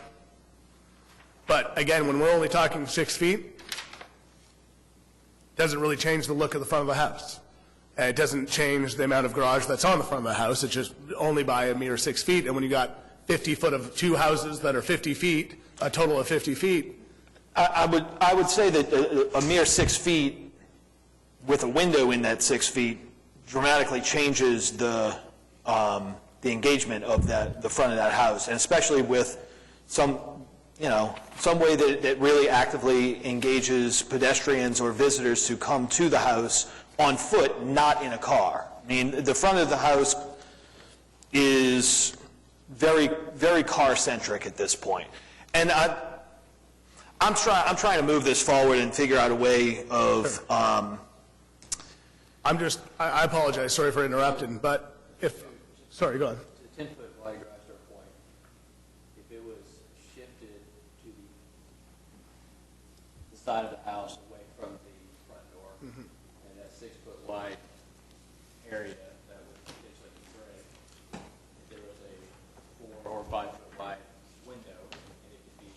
but again, when we're only talking 6 feet, it doesn't really change the look of the front of the house. It doesn't change the amount of garage that's on the front of the house. It's just only by a mere 6 feet. And when you got 50 foot of 2 houses that are 50 feet, a total of 50 feet. I would say that a mere 6 feet with a window in that 6 feet dramatically changes the engagement of the front of that house, and especially with some way that really actively engages pedestrians or visitors to come to the house on foot, not in a car. I mean, the front of the house is very, very car-centric at this point. And I'm trying to move this forward and figure out a way of... I apologize, sorry for interrupting, but sorry, go on. The 10-foot wide garage door point, if it was shifted to the side of the house away from the front door, and that 6-foot wide area that would potentially be great, if there was a 4 or 5-foot wide window, and it could be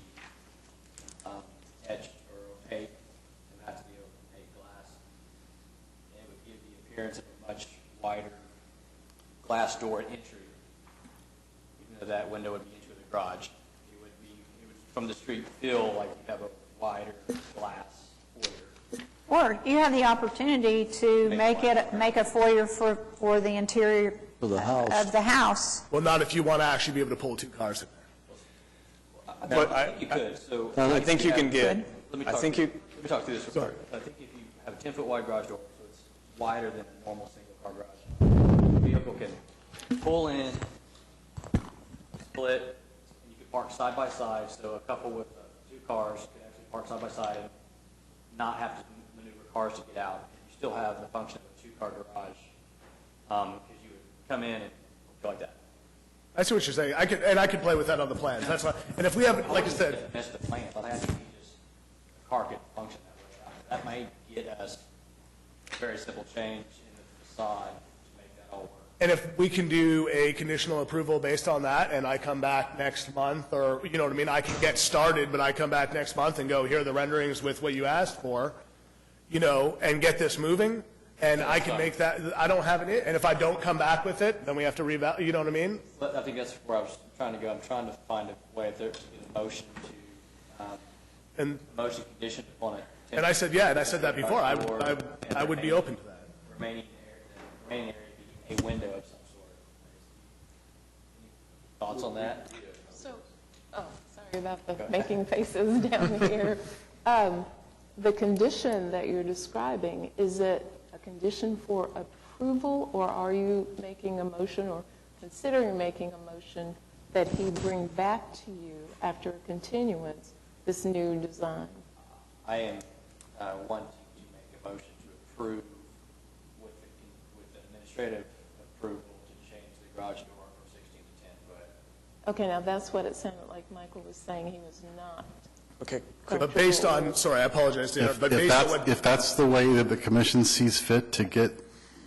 etched or opaque, and have to be opaque glass, and it would give the appearance of a much wider glass door at entry. Even though that window would be into the garage, it would from the street feel like you have a wider glass foyer. Or you have the opportunity to make a foyer for the interior of the house. Well, not if you want to actually be able to pull 2 cars in there. But I think you could. So I think you can get. Let me talk through this real quick. I think if you have a 10-foot wide garage door, so it's wider than a normal single-car garage, the vehicle can pull in, split, and you can park side by side. So a couple with 2 cars can actually park side by side and not have to maneuver cars to get out. You still have the function of a 2-car garage, because you would come in and go like that. I see what you're saying. I could play with that on the plans. That's fine. And if we have, like I said, That's the plan. But I think just a car could function that way. That may get us a very simple change in the facade to make that all work. and if we can do a conditional approval based on that, and I come back next month, or, you know what I mean, I can get started, but I come back next month and go, here are the renderings with what you asked for, you know, and get this moving, and I can make that, I don't have it, and if I don't come back with it, then we have to reval, you know what I mean? But I think that's where I was trying to go. I'm trying to find a way, if there's a motion to, And, motion conditioned upon it. and I said, yeah, and I said that before, I would be open to that. Remaining area be a window of some sort. Thoughts on that? So, oh, sorry about the making faces down here. The condition that you're describing, is it a condition for approval, or are you making a motion or considering making a motion that he bring back to you after a continuance this new design? I am wanting to make a motion to approve with administrative approval to change the garage door from 16 to 10 foot. Okay, now that's what it sounded like Michael was saying he was not. Okay, But based on, sorry, I apologize, Dan, but based on what, If that's the way that the commission sees fit to get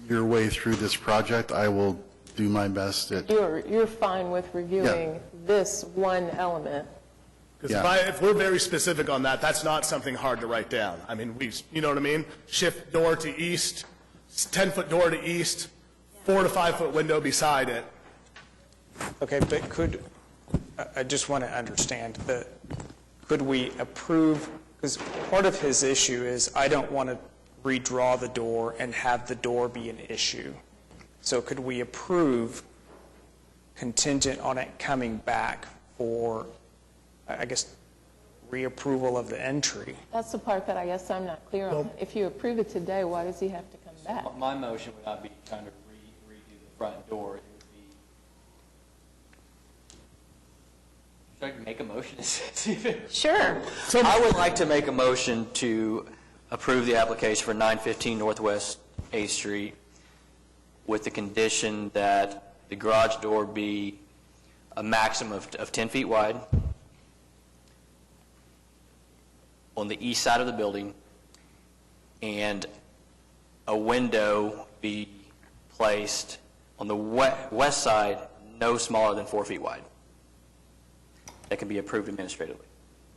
your way through this project, I will do my best at, You're fine with reviewing this one element? because Yeah. if we're very specific on that, that's not something hard to write down. I mean, you know what I mean? Shift door to east, 10-foot door to east, 4 to 5 foot window beside it. okay, but I just want to understand, could we approve, because part of his issue is I don't want to redraw the door and have the door be an issue. So could we approve contingent on it coming back for, I guess, reapproval of the entry? That's the part that I guess I'm not clear on. If you approve it today, why does he have to come back? My motion would not be trying to redo the front door. It would be, should I make a motion? Sure. I would like to make a motion to approve the application for 915 Northwest 8th Street with the condition that the garage door be a maximum of 10 feet wide on the east side of the building, and a window be placed on the west side no smaller than 4 feet wide. That can be approved administratively,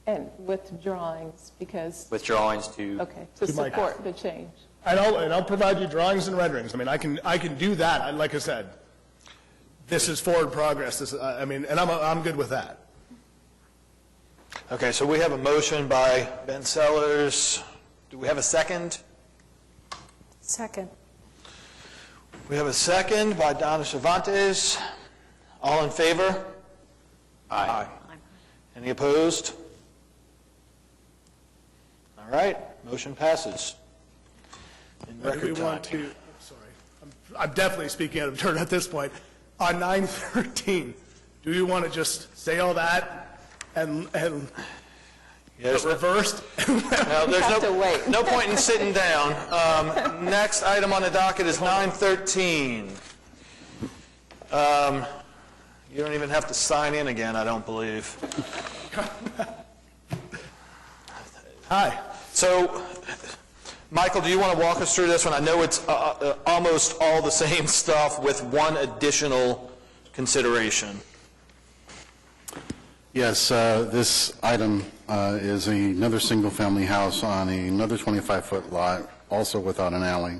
And with drawings, because, with drawings to... okay, to Mike. support the change. And I'll provide you drawings and renderings. I mean, I can do that. Like I said, this is forward progress. And I'm good with that. Okay, so we have a motion by Ben Sellers. Do we have a second? Second. We have a second by Donna Cervantes. All in favor? Aye. Any opposed? All right, motion passes. In Do we record want time. to, sorry, I'm definitely speaking out of turn at this point. On 913, do we want to just say all that and Yes. reversed? No, there's have to wait. no point in sitting down. Next item on the docket is 913. You don't even have to sign in again, I don't believe. Hi. So, Michael, do you want to walk us through this one? I know it's almost all the same stuff with one additional consideration. yes, this item is another single-family house on another 25-foot lot, also without an alley.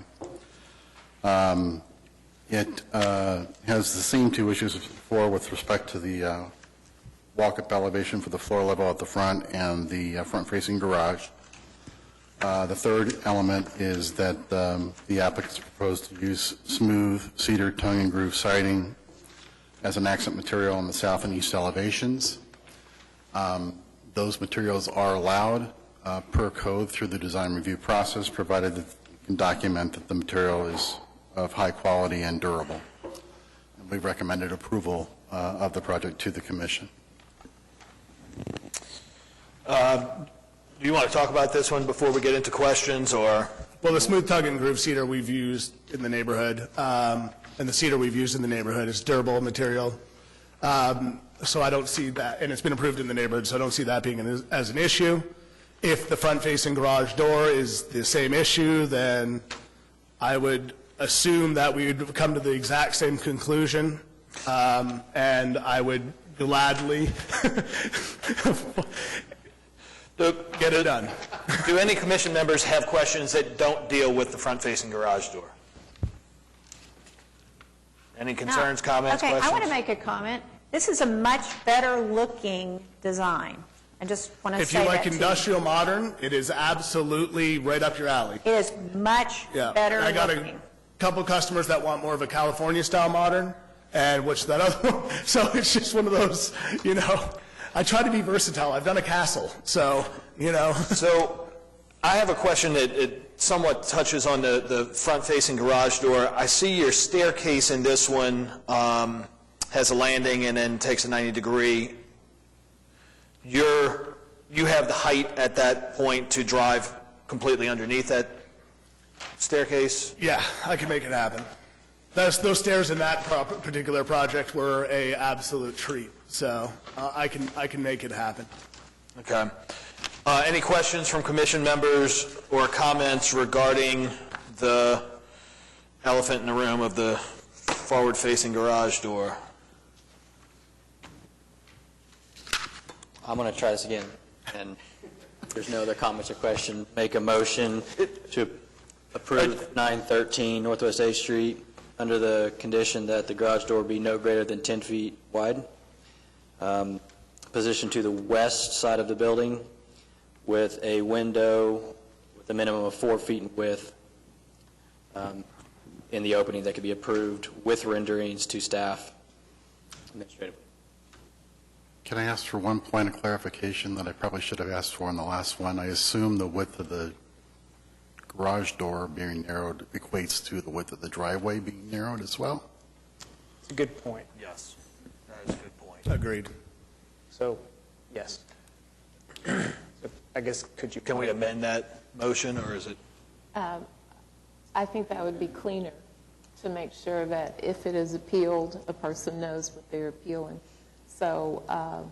It has the same two issues as before with respect to the walk-up elevation for the floor level at the front and the front-facing garage. The third element is that the applicants proposed to use smooth cedar tongue and groove siding as an accent material on the south and east elevations. Those materials are allowed per code through the design review process, provided that you can document that the material is of high quality and durable. And we've recommended approval of the project to the commission. Do you want to talk about this one before we get into questions, or? Well, the smooth tongue and groove cedar we've used in the neighborhood, and the cedar we've used in the neighborhood is durable material. So I don't see that, and it's been approved in the neighborhood, so I don't see that being as an issue. If the front-facing garage door is the same issue, then I would assume that we would come to the exact same conclusion, and I would gladly get it done. Do any commission members have questions that don't deal with the front-facing garage door? Any concerns, comments, Okay, questions? I want to make a comment. This is a much better-looking design. I just want to If say you that like to you. industrial modern, it is absolutely right up your alley. It is much Yeah, better I got a looking. couple customers that want more of a California-style modern, and which that other one, so it's just one of those, I try to be versatile. I've done a castle, so, So I have a question that it somewhat touches on the front-facing garage door. I see your staircase in this one has a landing and then takes a 90-degree. You have the height at that point to drive completely underneath that staircase? yeah, I can make it happen. Those stairs in that particular project were a absolute treat, so I can make it happen. Okay. Any questions from commission members or comments regarding the elephant in the room of the forward-facing garage door? I'm going to try this again, and if there's no other comments or questions, make a motion to approve 913 Northwest 8th Street under the condition that the garage door be no greater than 10 feet wide, positioned to the west side of the building with a window with a minimum of 4 feet in width in the opening that could be approved with renderings to staff administratively. Can I ask for one point of clarification that I probably should have asked for in the last one? I assume the width of the garage door being narrowed equates to the width of the driveway being narrowed as well? It's a good point. Yes, that is a good point. Agreed. So, yes. So, I guess, could you... Can we amend that motion, or is it? I think that would be cleaner to make sure that if it is appealed, a person knows what they're appealing. So I'll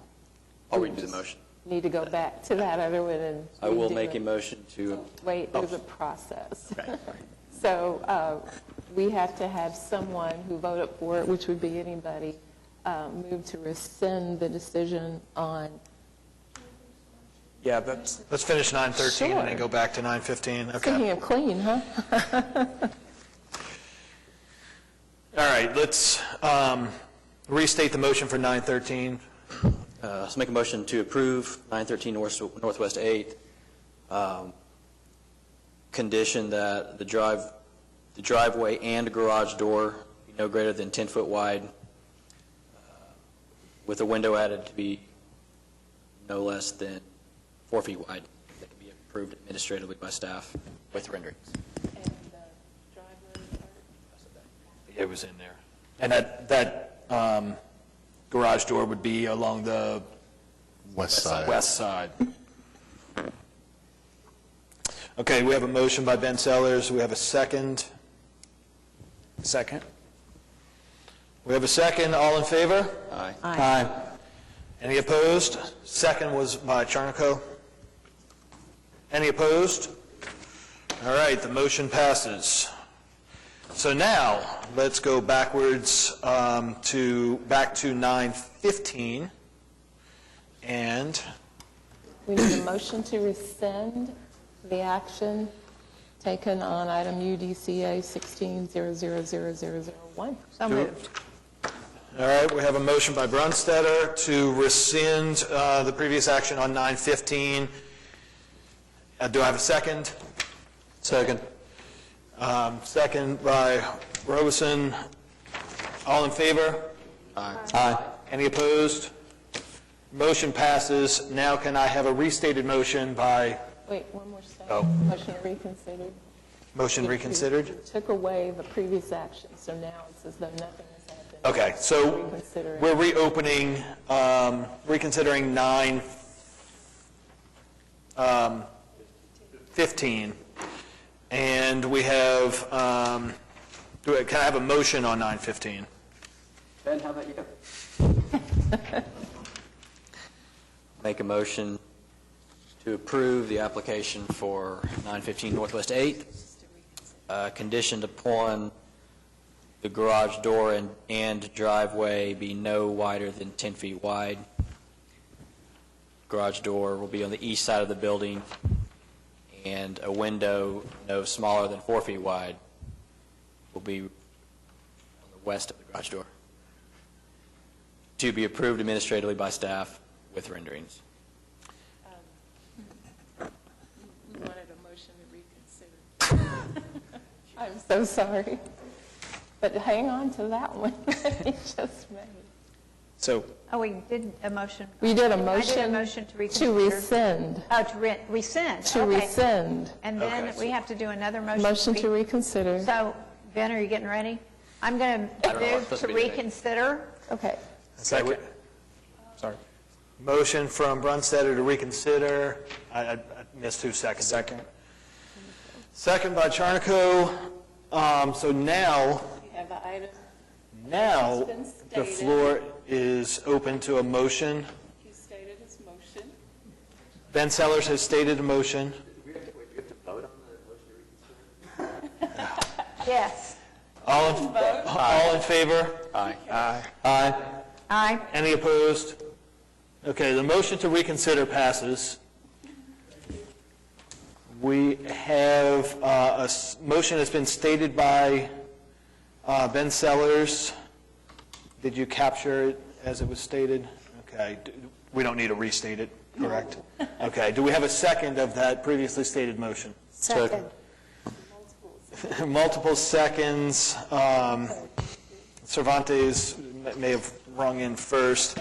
we redo the just motion. need to go back to that other one and I will redo make it. a motion to... Wait, there's a process. So we have to have someone who voted for it, which would be anybody, move to rescind the decision on, Yeah, that's... Let's finish 913 and then Sure. go back to 915. Okay. speaking of clean, huh? All right, let's restate the motion for 913. So make a motion to approve 913 Northwest 8th, condition that the driveway and garage door be no greater than 10 foot wide, with a window added to be no less than 4 feet wide, that can be approved administratively by staff with renderings. It was in there. And that garage door would be along the West side. west side. Okay, we have a motion by Ben Sellers. We have a second. Second. We have a second. All in favor? Aye. Aye. Any opposed? Second was by Charnico. Any opposed? All right, the motion passes. So now, let's go backwards back to 915, and We need a motion to rescind the action taken on item UDCA 16000001. So moved. all right, we have a motion by Brunstetter to rescind the previous action on 915. Do I have a second? Second. Second by Robeson. All in favor? Aye. Any opposed? Motion passes. Now can I have a restated motion by, Wait, one more step. Oh. Motion reconsidered. motion reconsidered? We took away the previous action, so now it's as though nothing has happened. Okay, so Reconsider it. we're reopening, reconsidering 915. And we have, can I have a motion on 915? Ben, how about you? Make a motion to approve the application for 915 Northwest 8th, conditioned upon the garage door and driveway be no wider than 10 feet wide. Garage door will be on the east side of the building, and a window no smaller than 4 feet wide will be on the west of the garage door, to be approved administratively by staff with renderings. You wanted a motion to reconsider. I'm so sorry. But hang on to that one that he just made. So Oh, we did a motion. We did a I did a motion motion to to reconsider. rescind. Oh, to rescind. To Okay. rescind. And then we have to do another motion. Motion to reconsider. So, Ben, are you getting ready? I'm going I don't know to what's move supposed to to be today. reconsider. Okay. second. Sorry. Motion from Brunstetter to reconsider. I missed 2 seconds. Second. Second by Charnico. So now, You have the item. now It's been the stated. floor is open to a motion. He stated his motion. Ben Sellers has stated a motion. Yes. All in favor? Aye. Aye. Aye. Any opposed? Okay, the motion to reconsider passes. We have a motion that's been stated by Ben Sellers. Did you capture it as it was stated? Okay, we don't need to restate it, correct? Okay, do we have a second of that previously stated motion? Second. Multiple seconds. Cervantes may have rung in first.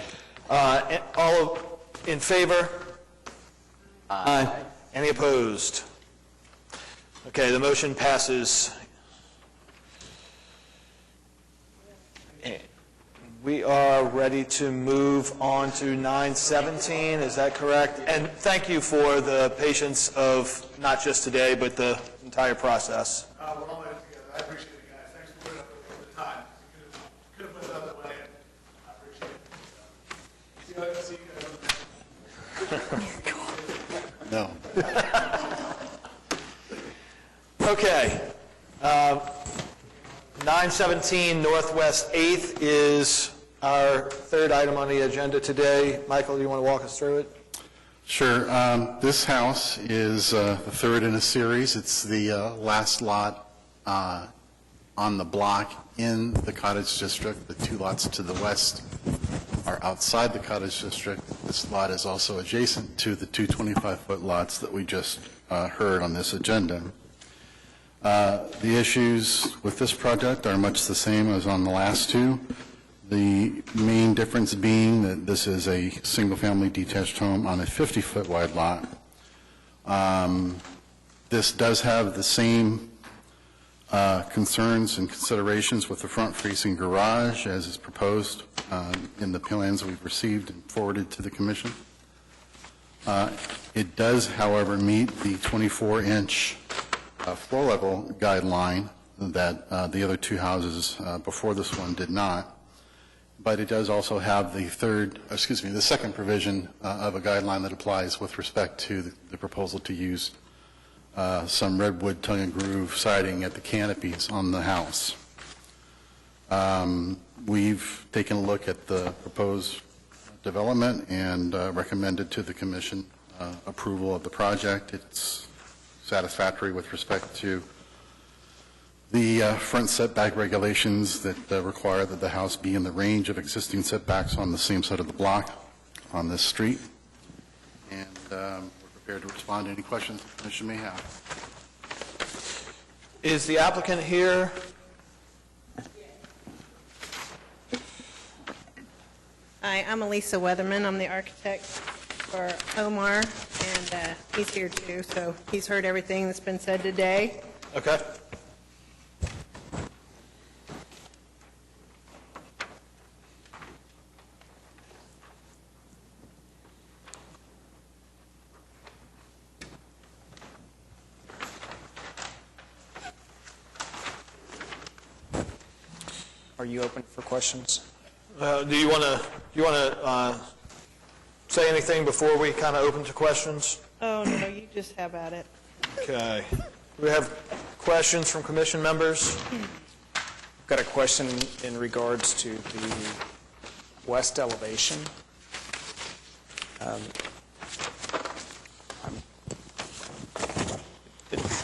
All in favor? Aye. Any opposed? Okay, the motion passes. We are ready to move on to 917, is that correct? And thank you for the patience of not just today, but the entire process. We're all in it together. I appreciate it, guys. Thanks for putting up with the time. Could have put another one in. I appreciate it. No. Okay. 917 Northwest 8th is our third item on the agenda today. Michael, do you want to walk us through it? Sure. This house is the third in a series. It's the last lot on the block in the Cottage District. The 2 lots to the west are outside the Cottage District. This lot is also adjacent to the 2 25-foot lots that we just heard on this agenda. The issues with this project are much the same as on the last 2. The main difference being that this is a single-family detached home on a 50-foot wide lot. This does have the same concerns and considerations with the front-facing garage as is proposed in the plans we've received and forwarded to the commission. It does, however, meet the 24-inch floor level guideline that the other 2 houses before this one did not. But it does also have the second provision of a guideline that applies with respect to the proposal to use some redwood tongue and groove siding at the canopies on the house. We've taken a look at the proposed development and recommended to the commission approval of the project. It's satisfactory with respect to the front setback regulations that require that the house be in the range of existing setbacks on the same side of the block on this street. And we're prepared to respond to any questions the commission may have. Is the applicant here? Hi, I'm Elisa Weatherman. I'm the architect for Omar, and he's here too, so he's heard everything that's been said today. Okay. Are you open for questions? Do you want to say anything before we kind of open to questions? Oh, no, you just have at it. Okay. Do we have questions from commission members? I've got a question in regards to the west elevation.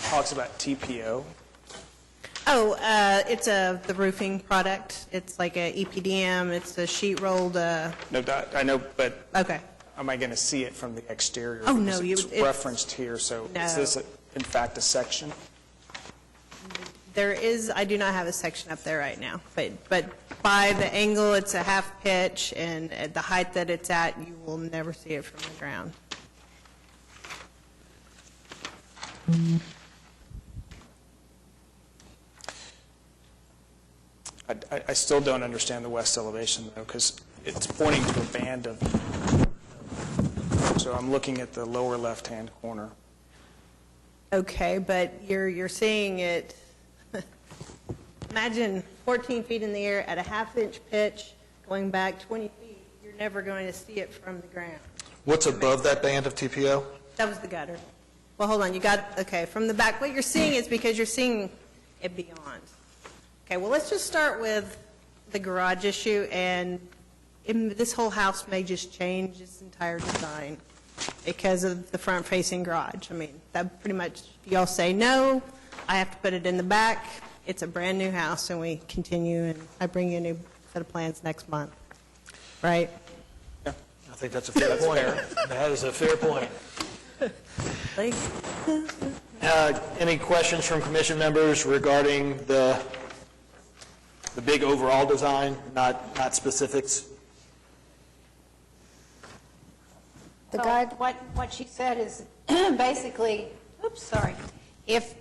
talks about TPO. Oh, it's the roofing product. It's like a EPDM, it's a sheet rolled, No, I know, but okay. am I going to see it from the exterior? Oh, no, Because it's- it's referenced here, so is No. this in fact a section? There is, I do not have a section up there right now, but by the angle, it's a half pitch, and at the height that it's at, you will never see it from the ground. I still don't understand the west elevation, though, because it's pointing to a band of, so I'm looking at the lower left-hand corner. Okay, but you're seeing it, imagine 14 feet in the air at a half-inch pitch, going back 20 feet, you're never going to see it from the ground. What's above that band of TPO? That was the gutter. Well, hold on, you got, okay, from the back, what you're seeing is because you're seeing it beyond. Okay, well, let's just start with the garage issue, and this whole house may just change its entire design because of the front-facing garage. I mean, that pretty much, if y'all say no, I have to put it in the back, it's a brand-new house, and we continue, and I bring you a new set of plans next month, right? I think that's a fair point. That is a fair point. Like, Any questions from commission members regarding the big overall design, not specifics? The guide, what she said is basically, oops, sorry, if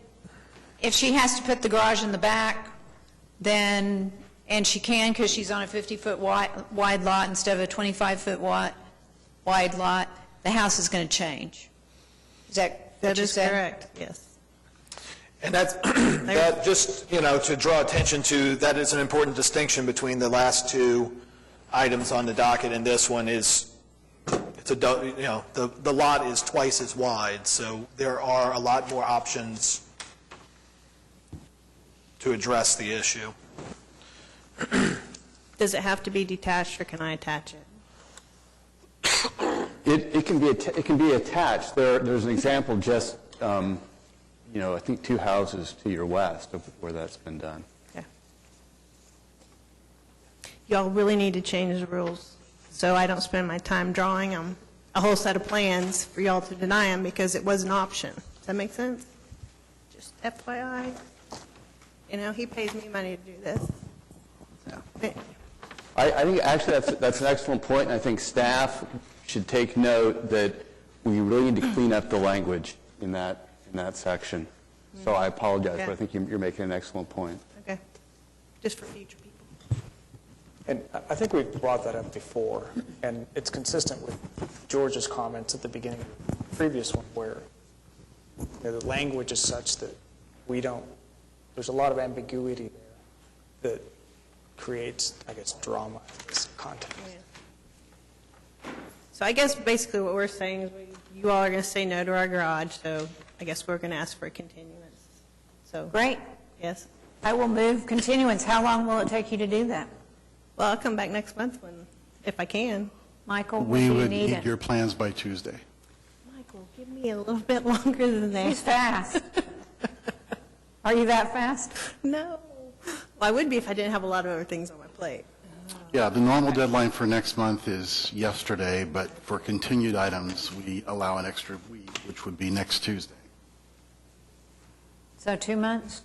she has to put the garage in the back, then, and she can because she's on a 50-foot wide lot instead of a 25-foot wide lot, the house is going to change. Is that what that you is said? correct, yes. And that's, that just, to draw attention to, that is an important distinction between the last two items on the docket and this one is, it's the lot is twice as wide, so there are a lot more options to address the issue. Does it have to be detached, or can I attach it? It can be attached. There's an example just, I think 2 houses to your west of where that's been done. Okay. Y'all really need to change the rules, so I don't spend my time drawing them a whole set of plans for y'all to deny them because it was an option. Does that make sense? Just FYI. He pays me money to do this. So, I think actually that's an excellent point, and I think staff should take note that we really need to clean up the language in that section. So I apologize, but I think you're making an excellent point. okay, just for future people. And I think we've brought that up before, and it's consistent with George's comments at the beginning of the previous one, where the language is such that there's a lot of ambiguity there that creates, I guess, drama in this context. Yeah. So I guess basically what we're saying is you all are going to say no to our garage, so I guess we're going to ask for a continuance. So, Great. yes. I will move continuance. How long will it take you to do that? Well, I'll come back next month if I can. Michael, what We do you would need? need your plans by Tuesday. Michael, give me a little bit longer than that. He's fast. Are you that fast? No. Well, I would be if I didn't have a lot of other things on my plate. Yeah, the normal deadline for next month is yesterday, but for continued items, we allow an extra week, which would be next Tuesday. So 2 months?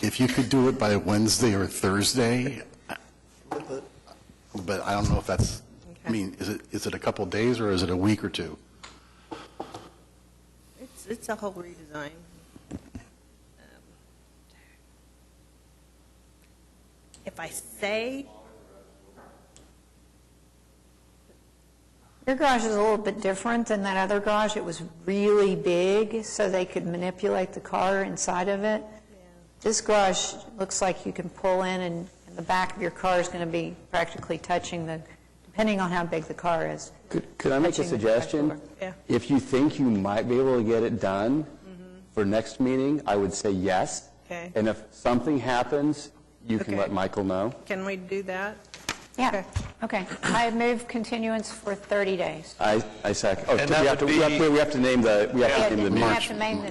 If you could do it by Wednesday or Thursday, but I don't know if that's, I mean, is it a couple of days or is it a week or two? It's a whole redesign. If I say, Your garage is a little bit different than that other garage. It was really big, so they could manipulate the car inside of it. This garage looks like you can pull in, and the back of your car is going to be practically touching depending on how big the car is. Could I make a Touching the suggestion? garage door. Yeah. If you think you might be able to get it done, For next meeting, I would say yes. Okay. And if something happens, you can Okay. let Michael know. Can we do that? Yeah, okay. I move continuance for 30 days. I second. Oh, And we that have to, would we be- have to name the, we have Yeah, to name the we meeting. have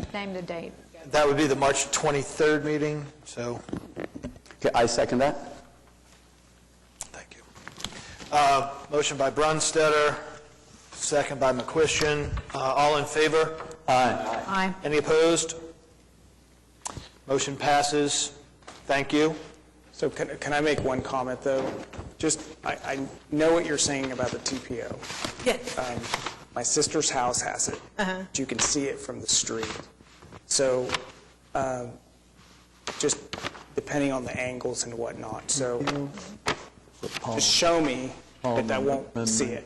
to name the date. That would be the March 23rd meeting, so, Okay, I second that. thank you. Motion by Brunstetter, second by McQuistion. All in favor? Aye. Any opposed? Motion passes. Thank you. So can I make one comment, though? Just, I know what you're saying about the TPO. Yes. My sister's house has it. But you can see it from the street. So just depending on the angles and whatnot. So just show me that I won't see it.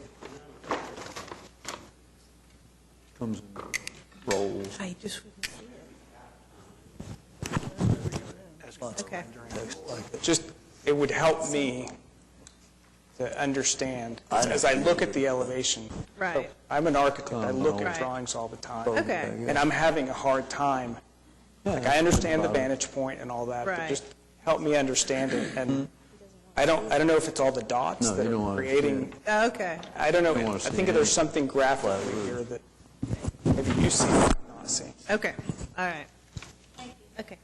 Comes in rolls. I just wouldn't see it. Okay. Just, it would help me to understand, as I look at the elevation. Right. I'm an architect, I look at Right. drawings all the time. Okay. And I'm having a hard time, like, I understand the vantage point and all that, but Right. just help me understand it. And I don't know if it's all the dots No, that you don't are wanna see creating, Okay. I don't know, don't wanna I see think it. there's something graphically here that maybe you see, but I'm not seeing. Okay. All right. Okay.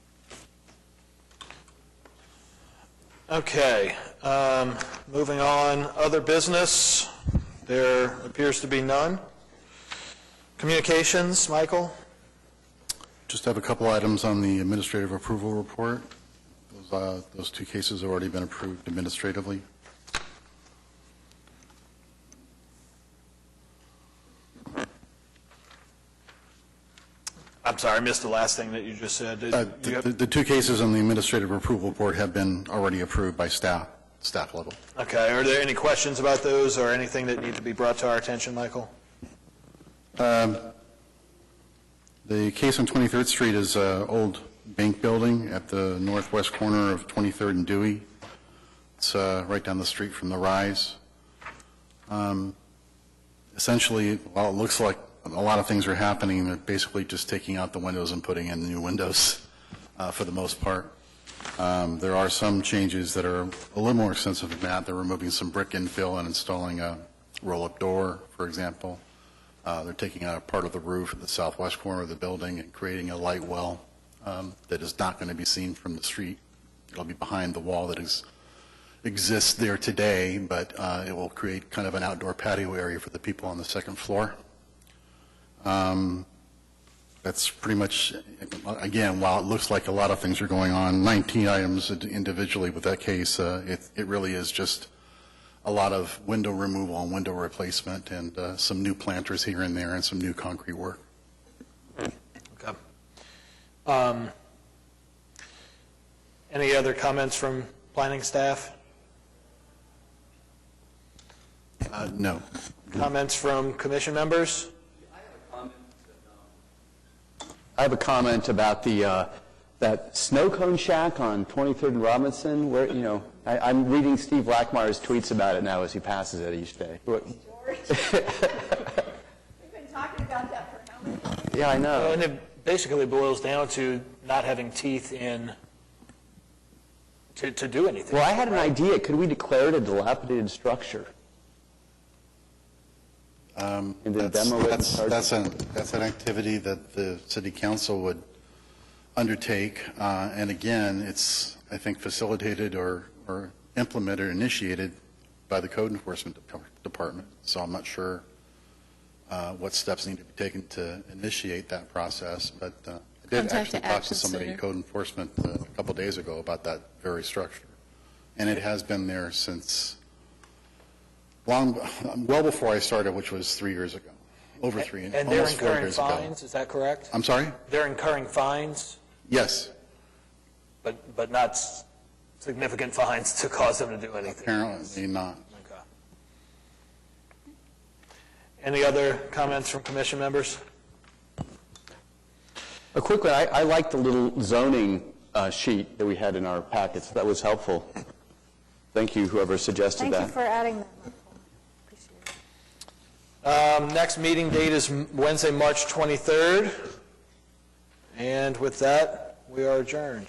Okay, moving on, other business, there appears to be none. Communications, Michael? Just have a couple items on the administrative approval report. Those two cases have already been approved administratively. I'm sorry, I missed the last thing that you just said. The two cases on the administrative approval report have been already approved by staff level. Okay, are there any questions about those or anything that need to be brought to our attention, Michael? The case on 23rd Street is an old bank building at the northwest corner of 23rd and Dewey. It's right down the street from the Rise. Essentially, while it looks like a lot of things are happening, they're basically just taking out the windows and putting in new windows for the most part. There are some changes that are a little more extensive than that. They're removing some brick infill and installing a roll-up door, for example. They're taking out a part of the roof at the southwest corner of the building and creating a light well that is not going to be seen from the street. It'll be behind the wall that exists there today, but it will create kind of an outdoor patio area for the people on the second floor. That's pretty much, again, while it looks like a lot of things are going on, 19 items individually with that case, it really is just a lot of window removal and window replacement and some new planters here and there and some new concrete work. Okay. Any other comments from planning staff? No. Comments from commission members? I have a comment about that snow cone shack on 23rd and Robinson, where, you know, I'm reading Steve Lackmeyer's tweets about it now as he passes it each day. George, we've been talking about that for how many years? Yeah, I know. And it basically boils down to not having teeth in to do anything. Well, I had an idea. Could we declare it a dilapidated structure? And then demo it and start- That's an activity that the city council would undertake. And again, it's, I think, facilitated or implemented or initiated by the code enforcement department. So I'm not sure what steps need to be taken to initiate that process. But I did Contact actually the talk to Action somebody in Center. code enforcement a couple days ago about that very structure. And it has been there since well before I started, which was 3 years ago, over three, And they're almost 4 incurring years ago. fines, is that correct? I'm sorry? They're incurring fines, Yes, but not significant fines to cause them to do anything. apparently not. Okay. Any other comments from commission members? A quick one. I like the little zoning sheet that we had in our packets. That was helpful. Thank you, whoever suggested Thank that. you for adding that. Appreciate it. Next meeting date is Wednesday, March 23rd. And with that, we are adjourned.